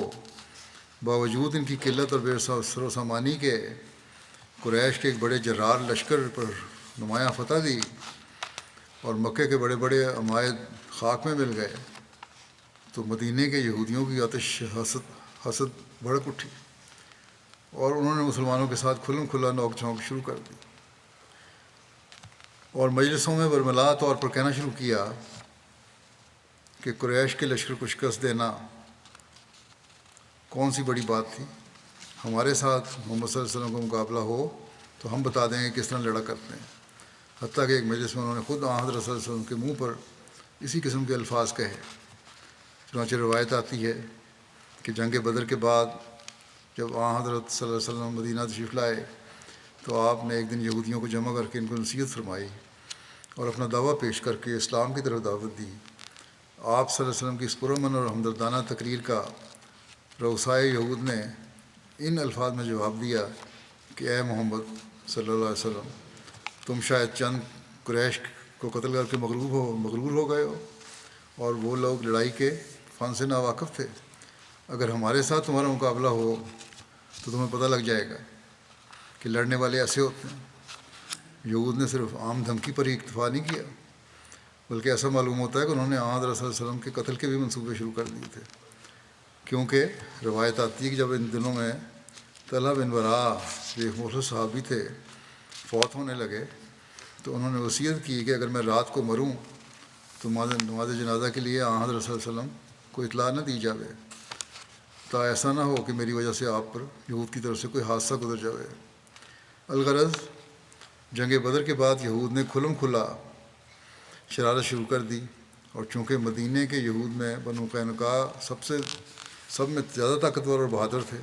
باوجود ان کی قلت اور بے سر و سامانی کے قریش کے ایک بڑے جرار لشکر پر نمایاں فتح دی اور مکے کے بڑے بڑے عمائد خاک میں مل گئے، تو مدینے کے یہودیوں کی آتش حسد بھڑک اٹھی اور انہوں نے مسلمانوں کے ساتھ کھلم کھلا نوک جھونک شروع کر دی اور مجلسوں میں برملا طور پر کہنا شروع کیا کہ قریش کے لشکر کو شکست دینا کون سی بڑی بات تھی، ہمارے ساتھ محمد صلی اللہ علیہ وسلم کا مقابلہ ہو تو ہم بتا دیں گے کس طرح لڑا کرتے ہیں۔ حتیٰ کہ ایک مجلس میں انہوں نے خود حضرت صلی اللہ علیہ وسلم کے منہ پر اسی قسم کے الفاظ کہے۔ چنانچہ روایت آتی ہے کہ جنگ بدر کے بعد جب حضرت صلی اللہ علیہ وسلم مدینہ تشریف لائے تو آپ نے ایک دن یہودیوں کو جمع کر کے ان کو نصیحت فرمائی اور اپنا دعویٰ پیش کر کے اسلام کی طرف دعوت دی۔ آپ صلی اللہ علیہ وسلم کی اس پرامن اور ہمدردانہ تقریر کا رؤسائے یہود نے ان الفاظ میں جواب دیا کہ اے محمد صلی اللہ علیہ وسلم، تم شاید چند قریش کو قتل کر کے مغرور ہو گئے ہو، اور وہ لوگ لڑائی کے فن سے ناواقف تھے۔ اگر ہمارے ساتھ تمہارا مقابلہ ہو تو تمہیں پتہ لگ جائے گا کہ لڑنے والے ایسے ہوتے ہیں۔ یہود نے صرف عام دھمکی پر ہی اکتفا نہیں کیا، بلکہ ایسا معلوم ہوتا ہے کہ انہوں نے حضرت صلی اللہ علیہ وسلم کے قتل کے بھی منصوبے شروع کر دیے تھے، کیونکہ روایت آتی ہے کہ جب ان دنوں میں طلحہ بن براء جو ایک مخلص صحابی تھے فوت ہونے لگے تو انہوں نے وصیت کی کہ اگر میں رات کو مروں تو نماز جنازہ کے لیے حضرت صلی اللہ علیہ وسلم کو اطلاع نہ دی جاوے، تا ایسا نہ ہو کہ میری وجہ سے آپ پر یہود کی طرف سے کوئی حادثہ گزر جاوے۔ الغرض جنگ بدر کے بعد یہود نے کھلم کھلا شرارت شروع کر دی، اور چونکہ مدینہ کے یہود میں بنو قینقاع سب میں زیادہ طاقتور اور بہادر تھے،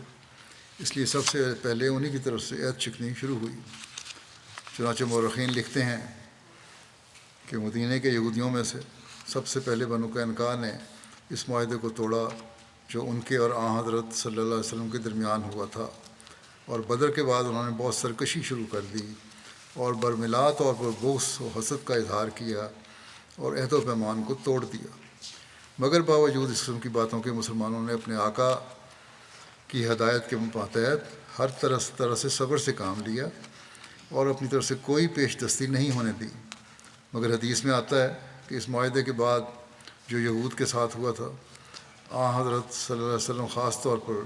اس لیے سب سے پہلے انہی کی طرف سے عہد شکنی شروع ہوئی۔ چنانچہ مورخین لکھتے ہیں کہ مدینہ کے یہودیوں میں سے سب سے پہلے بنو قینقاع نے اس معاہدے کو توڑا جو ان کے اور حضرت صلی اللہ علیہ وسلم کے درمیان ہوا تھا، اور بدر کے بعد انہوں نے بہت سرکشی شروع کر دی اور برملا طور پر بغض و حسد کا اظہار کیا اور عہد و پیمان کو توڑ دیا۔ مگر باوجود اس قسم کی باتوں کے مسلمانوں نے اپنے آقا کی ہدایت کے ماتحت ہر طرح سے صبر سے کام لیا اور اپنی طرف سے کوئی پیش دستی نہیں ہونے دی۔ مگر حدیث میں آتا ہے کہ اس معاہدے کے بعد جو یہود کے ساتھ ہوا تھا، حضرت صلی اللہ علیہ وسلم خاص طور پر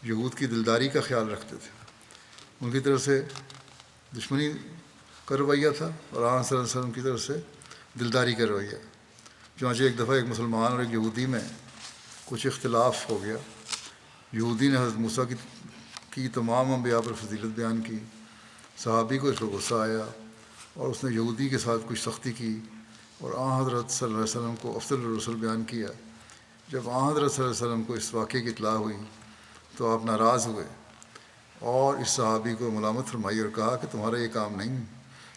یہود کی دلداری کا خیال رکھتے تھے، ان کی طرف سے دشمنی کا رویہ تھا اور صلی اللہ علیہ وسلم کی طرف سے دلداری کا رویہ۔ چنانچہ ایک دفعہ ایک مسلمان اور ایک یہودی میں کچھ اختلاف ہو گیا۔ یہودی نے حضرت موسیٰ کی تمام انبیاء پر فضیلت بیان کی، صحابی کو اس پر غصہ آیا اور اس نے یہودی کے ساتھ کچھ سختی کی اور حضرت صلی اللہ علیہ وسلم کو افضل الرسل بیان کیا۔ جب حضرت صلی اللہ علیہ وسلم کو اس واقعے کی اطلاع ہوئی تو آپ ناراض ہوئے اور اس صحابی کو ملامت فرمائی اور کہا کہ تمہارا یہ کام نہیں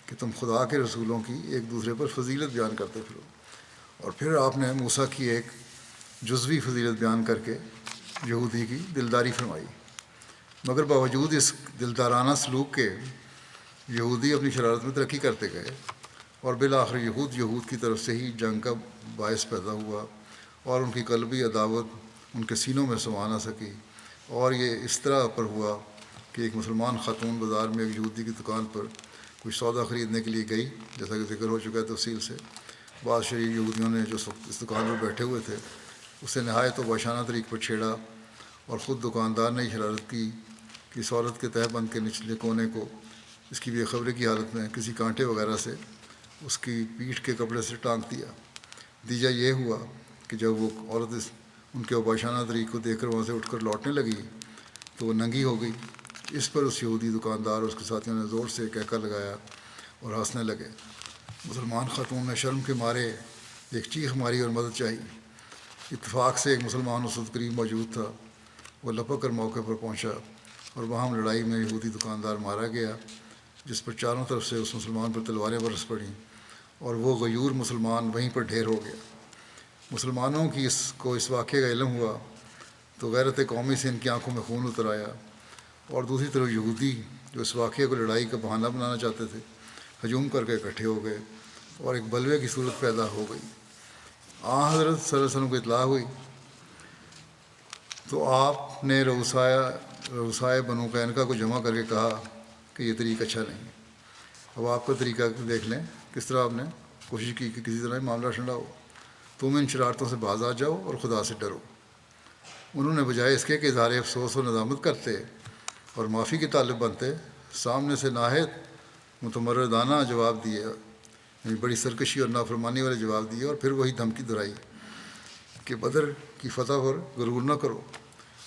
کہ تم خدا کے رسولوں کی ایک دوسرے پر فضیلت بیان کرتے پھرو۔ اور پھر آپ نے موسیٰ کی ایک جزوی فضیلت بیان کر کے یہودی کی دلداری فرمائی۔ مگر باوجود اس دلدارانہ سلوک کے یہودی اپنی شرارت میں ترقی کرتے گئے اور بالآخر یہود کی طرف سے ہی جنگ کا باعث پیدا ہوا اور ان کی قلبی عداوت ان کے سینوں میں سما نہ سکی، اور یہ اس طرح پر ہوا کہ ایک مسلمان خاتون بازار میں ایک یہودی کی دکان پر کچھ سودا خریدنے کے لیے گئی، جیسا کہ ذکر ہو چکا ہے تفصیل سے۔ بعض شریف یہودیوں نے جو اس دکان پر بیٹھے ہوئے تھے اسے نہایت و باشانہ طریق پر چھیڑا، اور خود دکاندار نے شرارت کی کہ اس عورت کے تہہ بند کے نچلے کونے کو اس کی بے خبری کی حالت میں کسی کانٹے وغیرہ سے اس کی پیٹھ کے کپڑے سے ٹانک دیا۔ نتیجہ یہ ہوا کہ جب وہ عورت ان کے باشانہ طریق کو دیکھ کر وہاں سے اٹھ کر لوٹنے لگی تو وہ ننگی ہو گئی۔ اس پر اس یہودی دکاندار اور اس کے ساتھیوں نے زور سے کہکا لگایا اور ہنسنے لگے۔ مسلمان خاتون نے شرم کے مارے ایک چیخ ماری اور مدد چاہی۔ اتفاق سے ایک مسلمان اس وقت قریب موجود تھا، وہ لپک کر موقع پر پہنچا اور وہاں لڑائی میں یہودی دکاندار مارا گیا، جس پر چاروں طرف سے اس مسلمان پر تلواریں برس پڑیں اور وہ غیور مسلمان وہیں پر ڈھیر ہو گیا۔ مسلمانوں کی اس واقعے کا علم ہوا تو غیرت قومی سے ان کی آنکھوں میں خون اتر آیا، اور دوسری طرف یہودی جو اس واقعے کو لڑائی کا بہانہ بنانا چاہتے تھے ہجوم کر کے اکٹھے ہو گئے اور ایک بلوے کی صورت پیدا ہو گئی۔ حضرت صلی اللہ علیہ وسلم کو اطلاع ہوئی تو آپ نے رؤسائے بنو قینقاع کو جمع کر کے کہا کہ یہ طریقہ اچھا نہیں۔ اب آپ کا طریقہ دیکھ لیں، کس طرح آپ نے کوشش کی کہ کسی طرح معاملہ ٹھنڈا ہو۔ تم ان شرارتوں سے باز آ جاؤ اور خدا سے ڈرو۔ انہوں نے بجائے اس کے کہ اظہار افسوس و ندامت کرتے اور معافی کے طالب بنتے، سامنے سے ناہید متمردانہ جواب دیے، یعنی بڑی سرکشی اور نافرمانی والے جواب دیے، اور پھر وہی دھمکی دہرائی کہ بدر کی فتح پر غرور نہ کرو،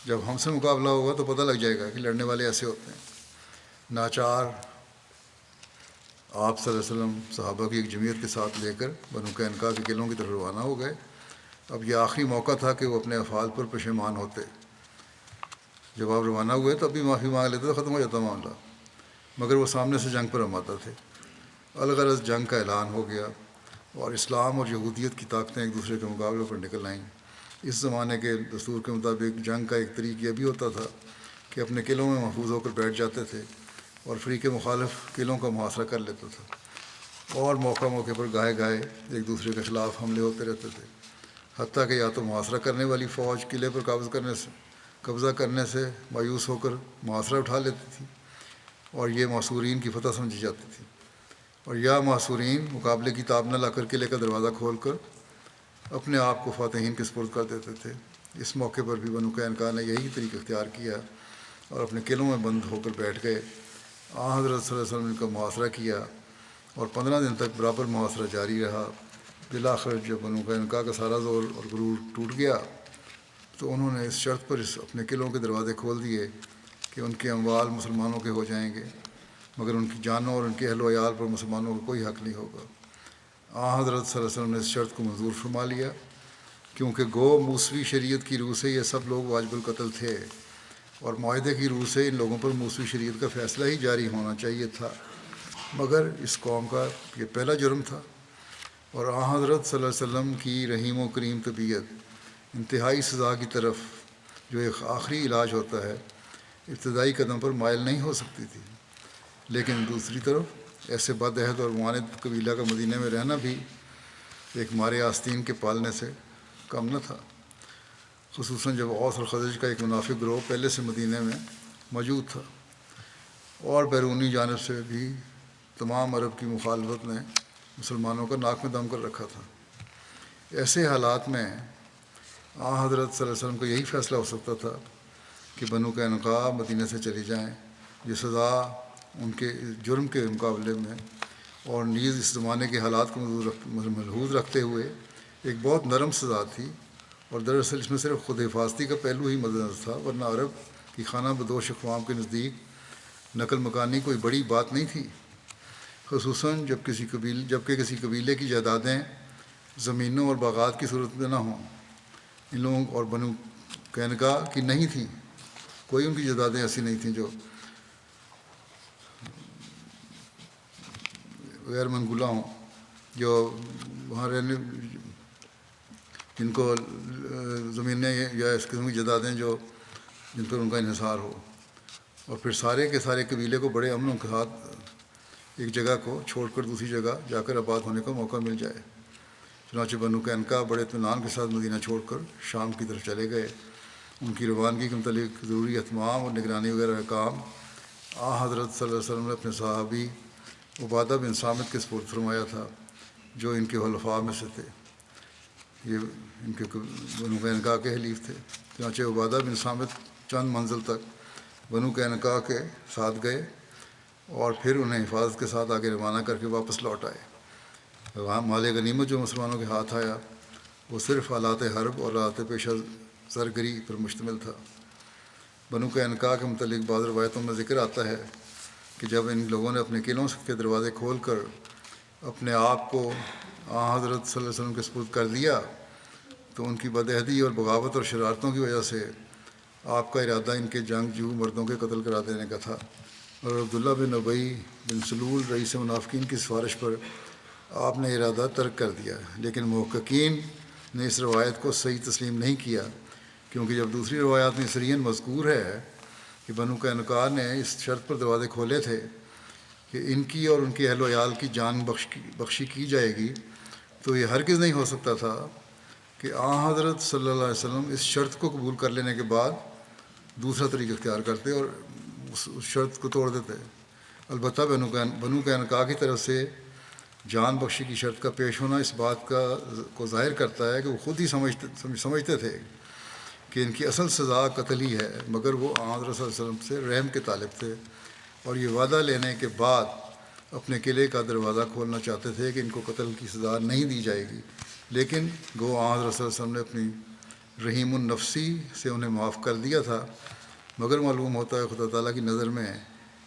جب ہم سے مقابلہ ہوگا تو پتہ لگ جائے گا کہ لڑنے والے ایسے ہوتے ہیں۔ ناچار آپ صلی اللہ علیہ وسلم صحابہ کی ایک جمعیت کے ساتھ لے کر بنو قینقاع کے قلعوں کی طرف روانہ ہو گئے۔ اب یہ آخری موقع تھا کہ وہ اپنے افعال پر پشیمان ہوتے۔ جب آپ روانہ ہوئے تب بھی معافی مانگ لیتے تو ختم ہو جاتا معاملہ، مگر وہ سامنے سے جنگ پر آمادہ تھے۔ الغرض جنگ کا اعلان ہو گیا اور اسلام اور یہودیت کی طاقتیں ایک دوسرے کے مقابلے پر نکل آئیں۔ اس زمانے کے دستور کے مطابق جنگ کا ایک طریق یہ بھی ہوتا تھا کہ اپنے قلعوں میں محفوظ ہو کر بیٹھ جاتے تھے اور فریق مخالف قلعوں کا محاصرہ کر لیتا تھا، اور موقع موقع پر گاہے گاہے ایک دوسرے کے خلاف حملے ہوتے رہتے تھے، حتیٰ کہ یا تو محاصرہ کرنے والی فوج قلعے پر قبضہ کرنے سے مایوس ہو کر محاصرہ اٹھا لیتی تھی اور یہ محصورین کی فتح سمجھی جاتی تھی، اور یا محصورین مقابلے کی تاب نہ لا کر قلعے کا دروازہ کھول کر اپنے آپ کو فاتحین کے سپرد کر دیتے تھے۔ اس موقع پر بھی بنو قینقاع نے یہی طریقہ اختیار کیا اور اپنے قلعوں میں بند ہو کر بیٹھ گئے۔ حضرت صلی اللہ علیہ وسلم نے ان کا محاصرہ کیا اور 15 دن تک برابر محاصرہ جاری رہا۔ بالآخر جب بنو قینقاع کا سارا زور اور غرور ٹوٹ گیا تو انہوں نے اس شرط پر اپنے قلعوں کے دروازے کھول دیے کہ ان کے اموال مسلمانوں کے ہو جائیں گے، مگر ان کی جانوں اور ان کے اہل و عیال پر مسلمانوں کا کوئی حق نہیں ہوگا۔ حضرت صلی اللہ علیہ وسلم نے اس شرط کو منظور فرما لیا، کیونکہ گو موسوی شریعت کی روح سے یہ سب لوگ واجب القتل تھے، اور معاہدے کی روح سے ان لوگوں پر موسوی شریعت کا فیصلہ ہی جاری ہونا چاہیے تھا، مگر اس قوم کا یہ پہلا جرم تھا۔ اور حضرت صلی اللہ علیہ وسلم کی رحیم و کریم طبیعت انتہائی سزا کی طرف، جو ایک آخری علاج ہوتا ہے، ابتدائی قدم پر مائل نہیں ہو سکتی تھی، لیکن دوسری طرف ایسے بد عہد اور معاند قبیلہ کا مدینہ میں رہنا بھی ایک مارے آستین کے پالنے سے کم نہ تھا، خصوصاً جب اوس اور خزرج کا ایک منافق گروہ پہلے سے مدینہ میں موجود تھا، اور بیرونی جانب سے بھی تمام عرب کی مخالفت نے مسلمانوں کا ناک میں دم کر رکھا تھا۔ ایسے حالات میں حضرت صلی اللہ علیہ وسلم کو یہی فیصلہ ہو سکتا تھا کہ بنو قینقاع مدینہ سے چلی جائیں۔ یہ سزا ان کے جرم کے مقابلے میں اور نیز اس زمانے کے حالات کو ملحوظ رکھتے ہوئے ایک بہت نرم سزا تھی، اور دراصل اس میں صرف خود حفاظتی کا پہلو ہی مد نظر تھا، ورنہ عرب کی خانہ بدوش اقوام کے نزدیک نقل مکانی کوئی بڑی بات نہیں تھی، خصوصاً جبکہ کسی قبیلے کی جائیدادیں زمینوں اور باغات کی صورت میں نہ ہوں۔ ان لوگوں اور بنو قینقاع کی نہیں تھیں، کوئی ان کی جائیدادیں ایسی نہیں تھیں جو غیر منقولہ ہوں، جو وہاں رہنے جن کو زمینیں یا اس قسم کی جائیدادیں جن پر ان کا انحصار ہو، اور پھر سارے کے سارے قبیلے کو بڑے امن کے ساتھ ایک جگہ کو چھوڑ کر دوسری جگہ جا کر آباد ہونے کا موقع مل جائے۔ چنانچہ بنو قینقاع بڑے اطمینان کے ساتھ مدینہ چھوڑ کر شام کی طرف چلے گئے۔ ان کی روانگی کے متعلق ضروری اہتمام اور نگرانی وغیرہ کام حضرت صلی اللہ علیہ وسلم نے اپنے صحابی عبادہ بن صامت کے سپرد فرمایا تھا، جو ان کے حلفاء میں سے تھے، یہ ان کے بنو قینقاع کے حلیف تھے۔ چنانچہ عبادہ بن صامت چند منزل تک بنو قینقاع کے ساتھ گئے اور پھر انہیں حفاظت کے ساتھ آگے روانہ کر کے واپس لوٹ آئے۔ مال غنیمت جو مسلمانوں کے ہاتھ آیا وہ صرف آلات حرب اور آلات پیشہ زرگری پر مشتمل تھا۔ بنو قینقاع کے متعلق بعض روایتوں میں ذکر آتا ہے کہ جب ان لوگوں نے اپنے قلعوں کے دروازے کھول کر اپنے آپ کو حضرت صلی اللہ علیہ وسلم کے سپرد کر دیا تو ان کی بدعہدی اور بغاوت اور شرارتوں کی وجہ سے آپ کا ارادہ ان کے جنگجو مردوں کے قتل کرا دینے کا تھا، اور عبداللہ بن ابی بن سلول رئیس منافقین کی سفارش پر آپ نے ارادہ ترک کر دیا، لیکن محققین نے اس روایت کو صحیح تسلیم نہیں کیا، کیونکہ جب دوسری روایات میں سرین مذکور ہے کہ بنو قینقاع نے اس شرط پر دروازے کھولے تھے کہ ان کی اور ان کے اہل و عیال کی جان بخشی کی جائے گی، تو یہ ہرگز نہیں ہو سکتا تھا کہ حضرت صلی اللہ علیہ وسلم اس شرط کو قبول کر لینے کے بعد دوسرا طریقہ اختیار کرتے اور اس شرط کو توڑ دیتے۔ البتہ بنو قینقاع کی طرف سے جان بخشی کی شرط کا پیش ہونا اس بات کو ظاہر کرتا ہے کہ وہ خود ہی سمجھتے تھے کہ کہ ان کی اصل سزا قتل ہی ہے، مگر وہ حضرت صلی اللہ علیہ وسلم سے رحم کے طالب تھے اور یہ وعدہ لینے کے بعد اپنے قلعے کا دروازہ کھولنا چاہتے تھے کہ ان کو قتل کی سزا نہیں دی جائے گی، لیکن گو حضرت صلی اللہ علیہ وسلم نے اپنی رحیم النفسی سے انہیں معاف کر دیا تھا، مگر معلوم ہوتا ہے خدا تعالیٰ کی نظر میں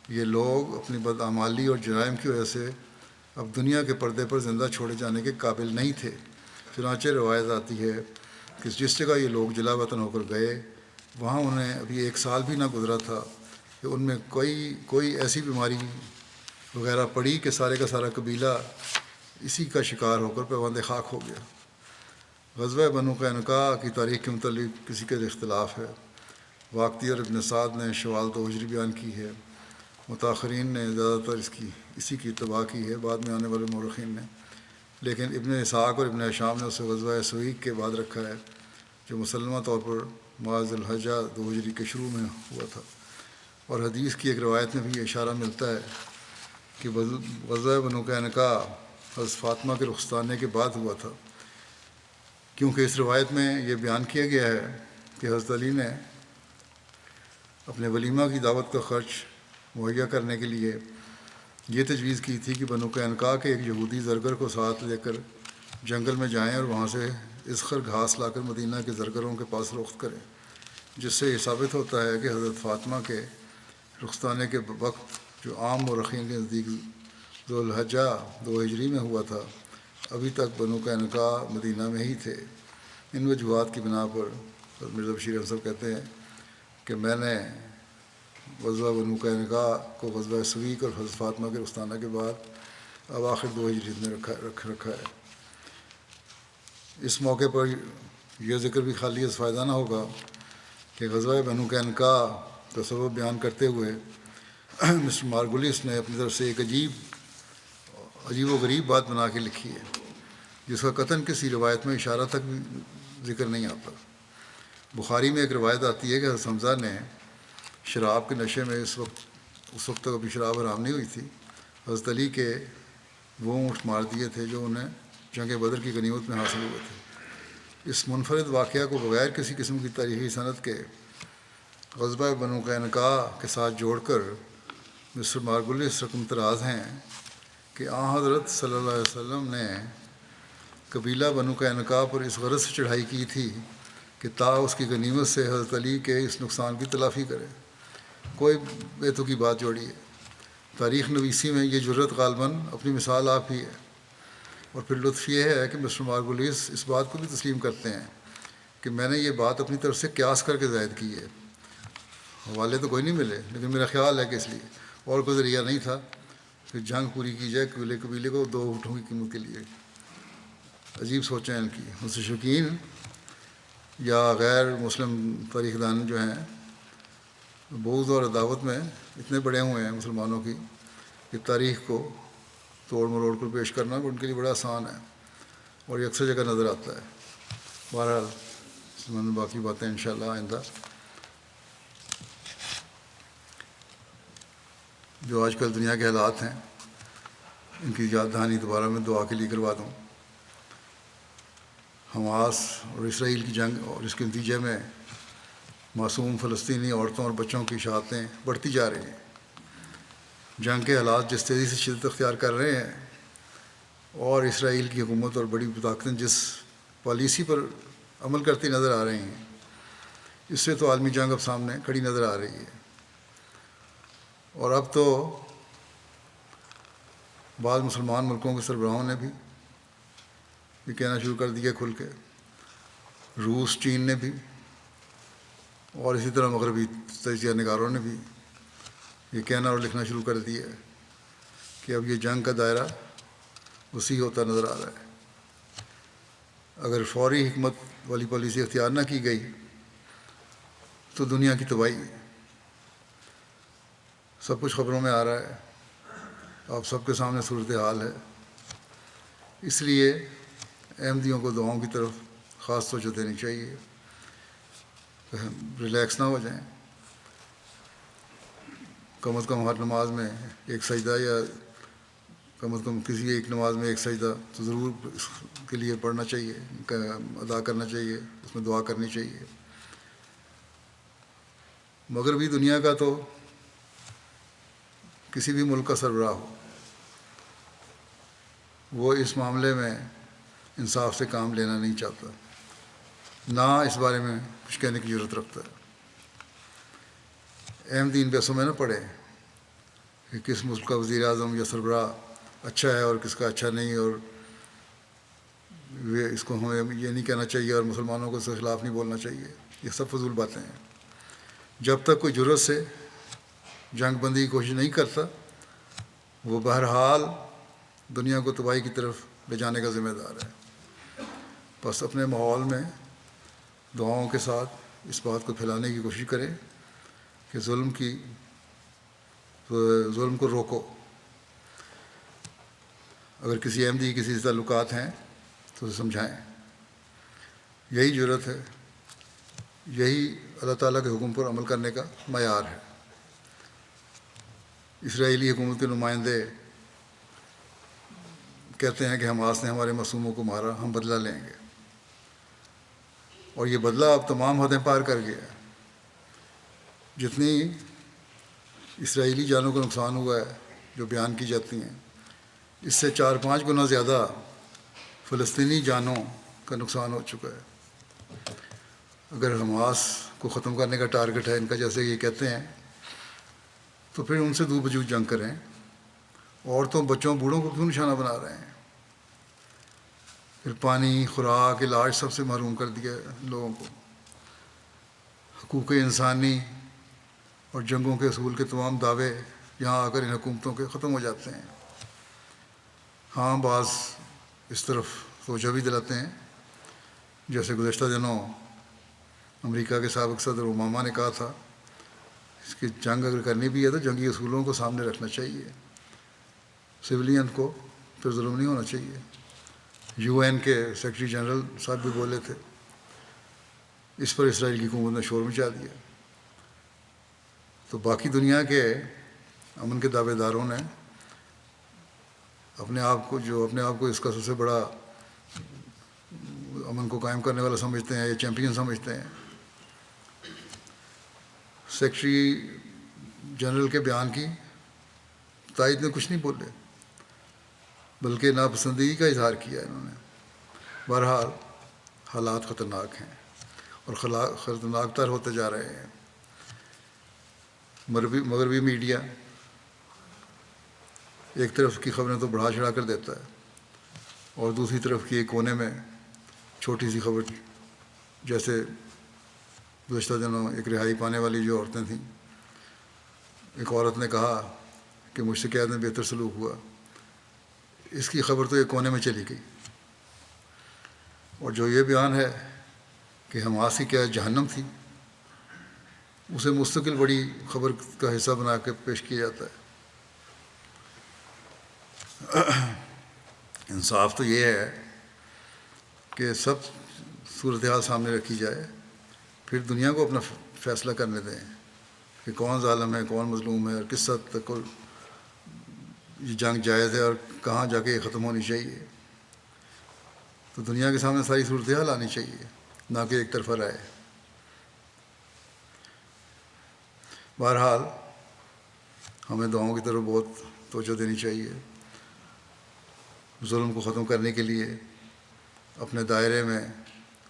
یہ لوگ اپنی بدعمالی اور جرائم کی وجہ سے اب دنیا کے پردے پر زندہ چھوڑے جانے کے قابل نہیں تھے۔ چنانچہ روایت آتی ہے کہ جس جگہ یہ لوگ جلا وطن ہو کر گئے وہاں انہیں ابھی 1 سال بھی نہ گزرا تھا کہ ان میں کوئی ایسی بیماری وغیرہ پڑی کہ سارے کا سارا قبیلہ اسی کا شکار ہو کر پیوند خاک ہو گیا۔ غزوہ بنو قینقاع کی تاریخ کے متعلق کسی کے اختلاف ہے۔ واقعی اور ابن سعد نے شوال 2 ہجری بیان کی ہے، متاخرین نے زیادہ تر اسی کی اتباع کی ہے، بعد میں آنے والے مورخین نے، لیکن ابن اسحاق اور ابن ہشام نے اسے غزوہ سویق کے بعد رکھا ہے جو مسلمہ طور پر ماہ ذی الحجہ 2 ہجری کے شروع میں ہوا تھا، اور حدیث کی ایک روایت میں بھی یہ اشارہ ملتا ہے کہ غزوہ بنو قینقاع حضرت فاطمہ کے رخصتانے کے بعد ہوا تھا، کیونکہ اس روایت میں یہ بیان کیا گیا ہے کہ حضرت علی نے اپنے ولیمہ کی دعوت کا خرچ مہیا کرنے کے لیے یہ تجویز کی تھی کہ بنو قینقاع کے ایک یہودی زرگر کو ساتھ لے کر جنگل میں جائیں اور وہاں سے اسخر گھاس لا کر مدینہ کے زرگروں کے پاس رخت کریں، جس سے یہ ثابت ہوتا ہے کہ حضرت فاطمہ کے رخصتانے کے وقت جو عام مورخین کے نزدیک ذو الحجہ 2 ہجری میں ہوا تھا، ابھی تک بنو قینقاع مدینہ میں ہی تھے۔ ان وجوہات کی بنا پر مرزا بشیر احمد صاحب کہتے ہیں کہ میں نے غزوہ بنو قینقاع کو غزوہ سویق اور حضرت فاطمہ کے رخصتانہ کے بعد اب آخر 2 ہجری میں رکھا ہے۔ اس موقع پر یہ ذکر بھی خالی از فائدہ نہ ہوگا کہ غزوہ بنو قینقاع کا سبب بیان کرتے ہوئے مسٹر مارگولیس نے اپنی طرف سے ایک عجیب و غریب بات بنا کے لکھی ہے جس کا قطعاً کسی روایت میں اشارہ تک بھی ذکر نہیں آتا۔ بخاری میں ایک روایت آتی ہے کہ حضرت حمزہ نے شراب کے نشے میں اس وقت تک ابھی شراب حرام نہیں ہوئی تھی، حضرت علی کے وہ اونٹ مار دیے تھے جو انہیں جنگ بدر کی غنیمت میں حاصل ہوئے تھے۔ اس منفرد واقعہ کو بغیر کسی قسم کی تاریخی سند کے غزوہ بنو قینقاع کے ساتھ جوڑ کر مسٹر مارگولیس رقم تراز ہیں کہ حضرت صلی اللہ علیہ وسلم نے قبیلہ بنو قینقاع پر اس غرض سے چڑھائی کی تھی کہ تا اس کی غنیمت سے حضرت علی کے اس نقصان کی تلافی کرے۔ کوئی بیتو کی بات جوڑی ہے۔ تاریخ نویسی میں یہ جرت غالباً اپنی مثال آپ ہی ہے، اور پھر لطف یہ ہے کہ مسٹر مارگولیس اس بات کو بھی تسلیم کرتے ہیں کہ میں نے یہ بات اپنی طرف سے قیاس کر کے زائد کی ہے۔ حوالے تو کوئی نہیں ملے، لیکن میرا خیال ہے کہ اس لیے اور کوئی ذریعہ نہیں تھا کہ جنگ پوری کی جائے قبیلے کو 2 اونٹوں کی قیمت کے لیے۔ عجیب سوچیں ان کی۔ مستشرقین یا غیر مسلم تاریخ دان جو ہیں بغض اور عداوت میں اتنے بڑے ہوئے ہیں مسلمانوں کی کہ تاریخ کو توڑ مروڑ کر پیش کرنا ان کے لیے بڑا آسان ہے، اور یہ اکثر جگہ نظر آتا ہے۔ بہرحال باقی باتیں انشاءاللہ آئندہ۔ جو آج کل دنیا کے حالات ہیں ان کی یاد دہانی دوبارہ میں دعا کے لیے کروا دوں۔ حماس اور اسرائیل کی جنگ اور اس کے نتیجے میں معصوم فلسطینی عورتوں اور بچوں کی شہادتیں بڑھتی جا رہی ہیں۔ جنگ کے حالات جس تیزی سے شدت اختیار کر رہے ہیں اور اسرائیل کی حکومت اور بڑی طاقتیں جس پالیسی پر عمل کرتی نظر آ رہی ہیں، اس سے تو عالمی جنگ اب سامنے کھڑی نظر آ رہی ہے، اور اب تو بعض مسلمان ملکوں کے سربراہوں نے بھی یہ کہنا شروع کر دیا کھل کے، روس، چین نے بھی، اور اسی طرح مغربی تجزیہ نگاروں نے بھی یہ کہنا اور لکھنا شروع کر دیا ہے کہ اب یہ جنگ کا دائرہ وسیع ہوتا نظر آ رہا ہے۔ اگر فوری حکمت والی پالیسی اختیار نہ کی گئی تو دنیا کی تباہی ہے۔ سب کچھ خبروں میں آ رہا ہے، آپ سب کے سامنے صورتحال ہے، اس لیے احمدیوں کو دعاؤں کی طرف خاص توجہ دینی چاہیے، ریلیکس نہ ہو جائیں، کم از کم ہر نماز میں ایک سجدہ یا کم از کم کسی ایک نماز میں ایک سجدہ تو ضرور اس کے لیے پڑھنا چاہیے، ادا کرنا چاہیے، اس میں دعا کرنی چاہیے۔ مغربی دنیا کا تو کسی بھی ملک کا سربراہ ہو، وہ اس معاملے میں انصاف سے کام لینا نہیں چاہتا، نہ اس بارے میں کچھ کہنے کی ضرورت رکھتا ہے۔ اہم دین پیسوں میں نہ پڑے کہ کس ملک کا وزیر اعظم یا سربراہ اچھا ہے اور کس کا اچھا نہیں، اور اس کو ہمیں یہ نہیں کہنا چاہیے اور مسلمانوں کو اس کے خلاف نہیں بولنا چاہیے۔ یہ سب فضول باتیں ہیں۔ جب تک کوئی جرأت سے جنگ بندی کی کوشش نہیں کرتا، وہ بہرحال دنیا کو تباہی کی طرف لے جانے کا ذمہ دار ہے۔ بس اپنے ماحول میں دعاؤں کے ساتھ اس بات کو پھیلانے کی کوشش کریں کہ ظلم کو روکو۔ اگر کسی احمدی کسی سے تعلقات ہیں تو اسے سمجھائیں۔ یہی جرأت ہے، یہی اللہ تعالیٰ کے حکم پر عمل کرنے کا معیار ہے۔ اسرائیلی حکومت کے نمائندے کہتے ہیں کہ حماس نے ہمارے معصوموں کو مارا، ہم بدلہ لیں گے، اور یہ بدلہ اب تمام حدیں پار کر گیا ہے۔ جتنی اسرائیلی جانوں کا نقصان ہوا ہے جو بیان کی جاتی ہیں، اس سے 4-5 گنا زیادہ فلسطینی جانوں کا نقصان ہو چکا ہے۔ اگر حماس کو ختم کرنے کا ٹارگٹ ہے ان کا، جیسے یہ کہتے ہیں، تو پھر ان سے دو بجو جنگ کریں۔ عورتوں، بچوں، بوڑھوں کو کیوں نشانہ بنا رہے ہیں؟ پھر پانی، خوراک، علاج سب سے محروم کر دیا لوگوں کو۔ حقوق انسانی اور جنگوں کے اصول کے تمام دعوے یہاں آ کر ان حکومتوں کے ختم ہو جاتے ہیں۔ ہاں، بعض اس طرف توجہ بھی دلاتے ہیں، جیسے گزشتہ دنوں امریکہ کے سابق صدر اوباما نے کہا تھا اس کی جنگ اگر کرنی بھی ہے تو جنگی اصولوں کو سامنے رکھنا چاہیے، سویلین کو پھر ظلم نہیں ہونا چاہیے۔ UN کے سیکرٹری جنرل صاحب بھی بولے تھے۔ اس پر اسرائیل کی حکومت نے شور مچا دیا۔ تو باقی دنیا کے امن کے دعوے داروں نے اپنے آپ کو اس کا سب سے بڑا امن کو قائم کرنے والا سمجھتے ہیں، یا چیمپئن سمجھتے ہیں۔ سیکرٹری جنرل کے بیان کی تائید میں کچھ نہیں بولے، بلکہ ناپسندگی کا اظہار کیا انہوں نے۔ بہرحال حالات خطرناک ہیں اور خطرناک تر ہوتے جا رہے ہیں۔ مغربی میڈیا ایک طرف کی خبریں تو بڑھا چڑھا کر دیتا ہے، اور دوسری طرف کی ایک کونے میں چھوٹی سی خبر، جیسے گزشتہ دنوں ایک رہائی پانے والی جو عورتیں تھیں، ایک عورت نے کہا کہ مجھ سے قید میں بہتر سلوک ہوا، اس کی خبر تو ایک کونے میں چلی گئی۔ اور جو یہ بیان ہے کہ حماس کی قید جہنم تھی، اسے مستقل بڑی خبر کا حصہ بنا کے پیش کیا جاتا ہے۔ انصاف تو یہ ہے کہ سب صورتحال سامنے رکھی جائے، پھر دنیا کو اپنا فیصلہ کرنے دیں کہ کون ظالم ہے، کون مظلوم ہے، اور کس حد تک یہ جنگ جائز ہے اور کہاں جا کے یہ ختم ہونی چاہیے۔ تو دنیا کے سامنے ساری صورتحال آنی چاہیے، نہ کہ ایک طرفہ رائے۔ بہرحال ہمیں دعاؤں کی طرف بہت توجہ دینی چاہیے۔ ظلم کو ختم کرنے کے لیے اپنے دائرے میں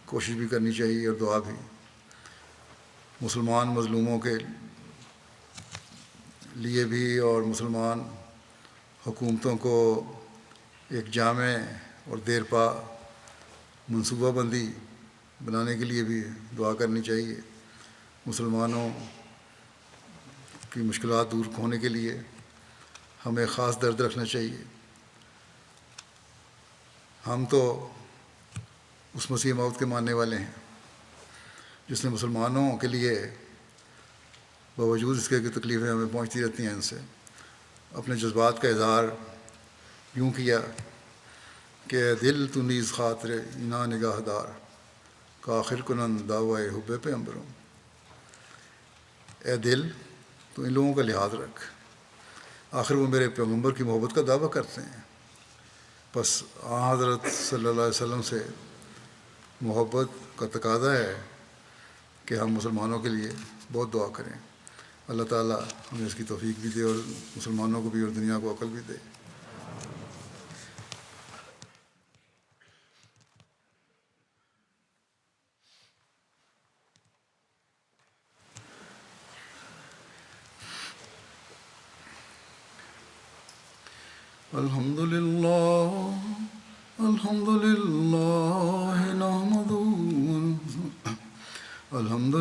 کوشش بھی کرنی چاہیے اور دعا بھی۔ مسلمان مظلوموں کے لیے بھی اور مسلمان حکومتوں کو ایک جامع اور دیرپا منصوبہ بندی بنانے کے لیے بھی دعا کرنی چاہیے۔ مسلمانوں کی مشکلات دور ہونے کے لیے ہمیں خاص درد رکھنا چاہیے۔ ہم تو اس مسیح موعود کے ماننے والے ہیں جس نے مسلمانوں کے لیے باوجود اس کے کہ تکلیفیں ہمیں پہنچتی رہتی ہیں ان سے، اپنے جذبات کا اظہار یوں کیا کہ اے دل تو نیز خاطر اینا نگاہ دار، کآخر کنند دعوی حب پیغمبروں۔ اے دل، تو ان لوگوں کا لحاظ رکھ، آخر وہ میرے پیغمبر کی محبت کا دعویٰ کرتے ہیں۔ بس حضرت صلی اللہ علیہ وسلم سے محبت کا تقاضا ہے کہ ہم مسلمانوں کے لیے بہت دعا کریں۔ اللہ تعالیٰ ہمیں اس کی توفیق بھی دے اور مسلمانوں کو بھی اور دنیا کو عقل بھی دے. الحمد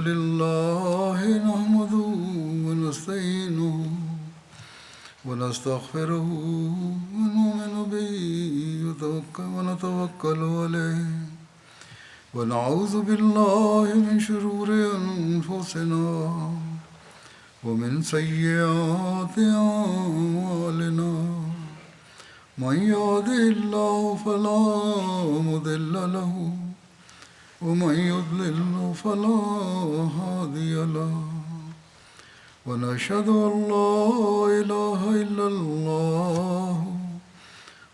لله نحمده ونستعينه ونستغفره ونؤمن به ونتوكل عليه ونعوذ بالله من شرور أنفسنا ومن سيئات أعمالنا. من يهده الله فلا مضل له ومن يضلل فلا هادي له. ونشهد أن لا إله إلا الله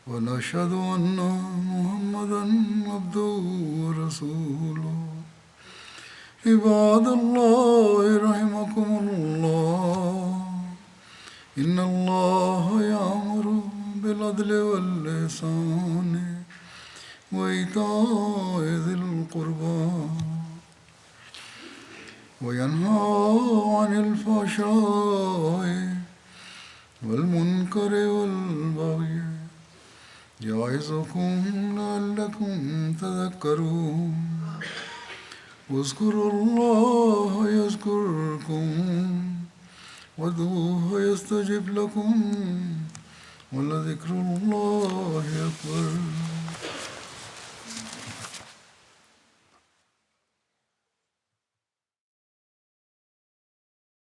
ونشهد أن محمدا عبده ورسوله. عباد الله رحمكم الله إن الله يأمر بالعدل والإحسان وإيتاء ذي القربى وينهى عن الفحشاء والمنكر والبغي يعظكم لعلكم تذكرون. واذكروا الله يذكركم وادعوه يستجب لكم ولذكر الله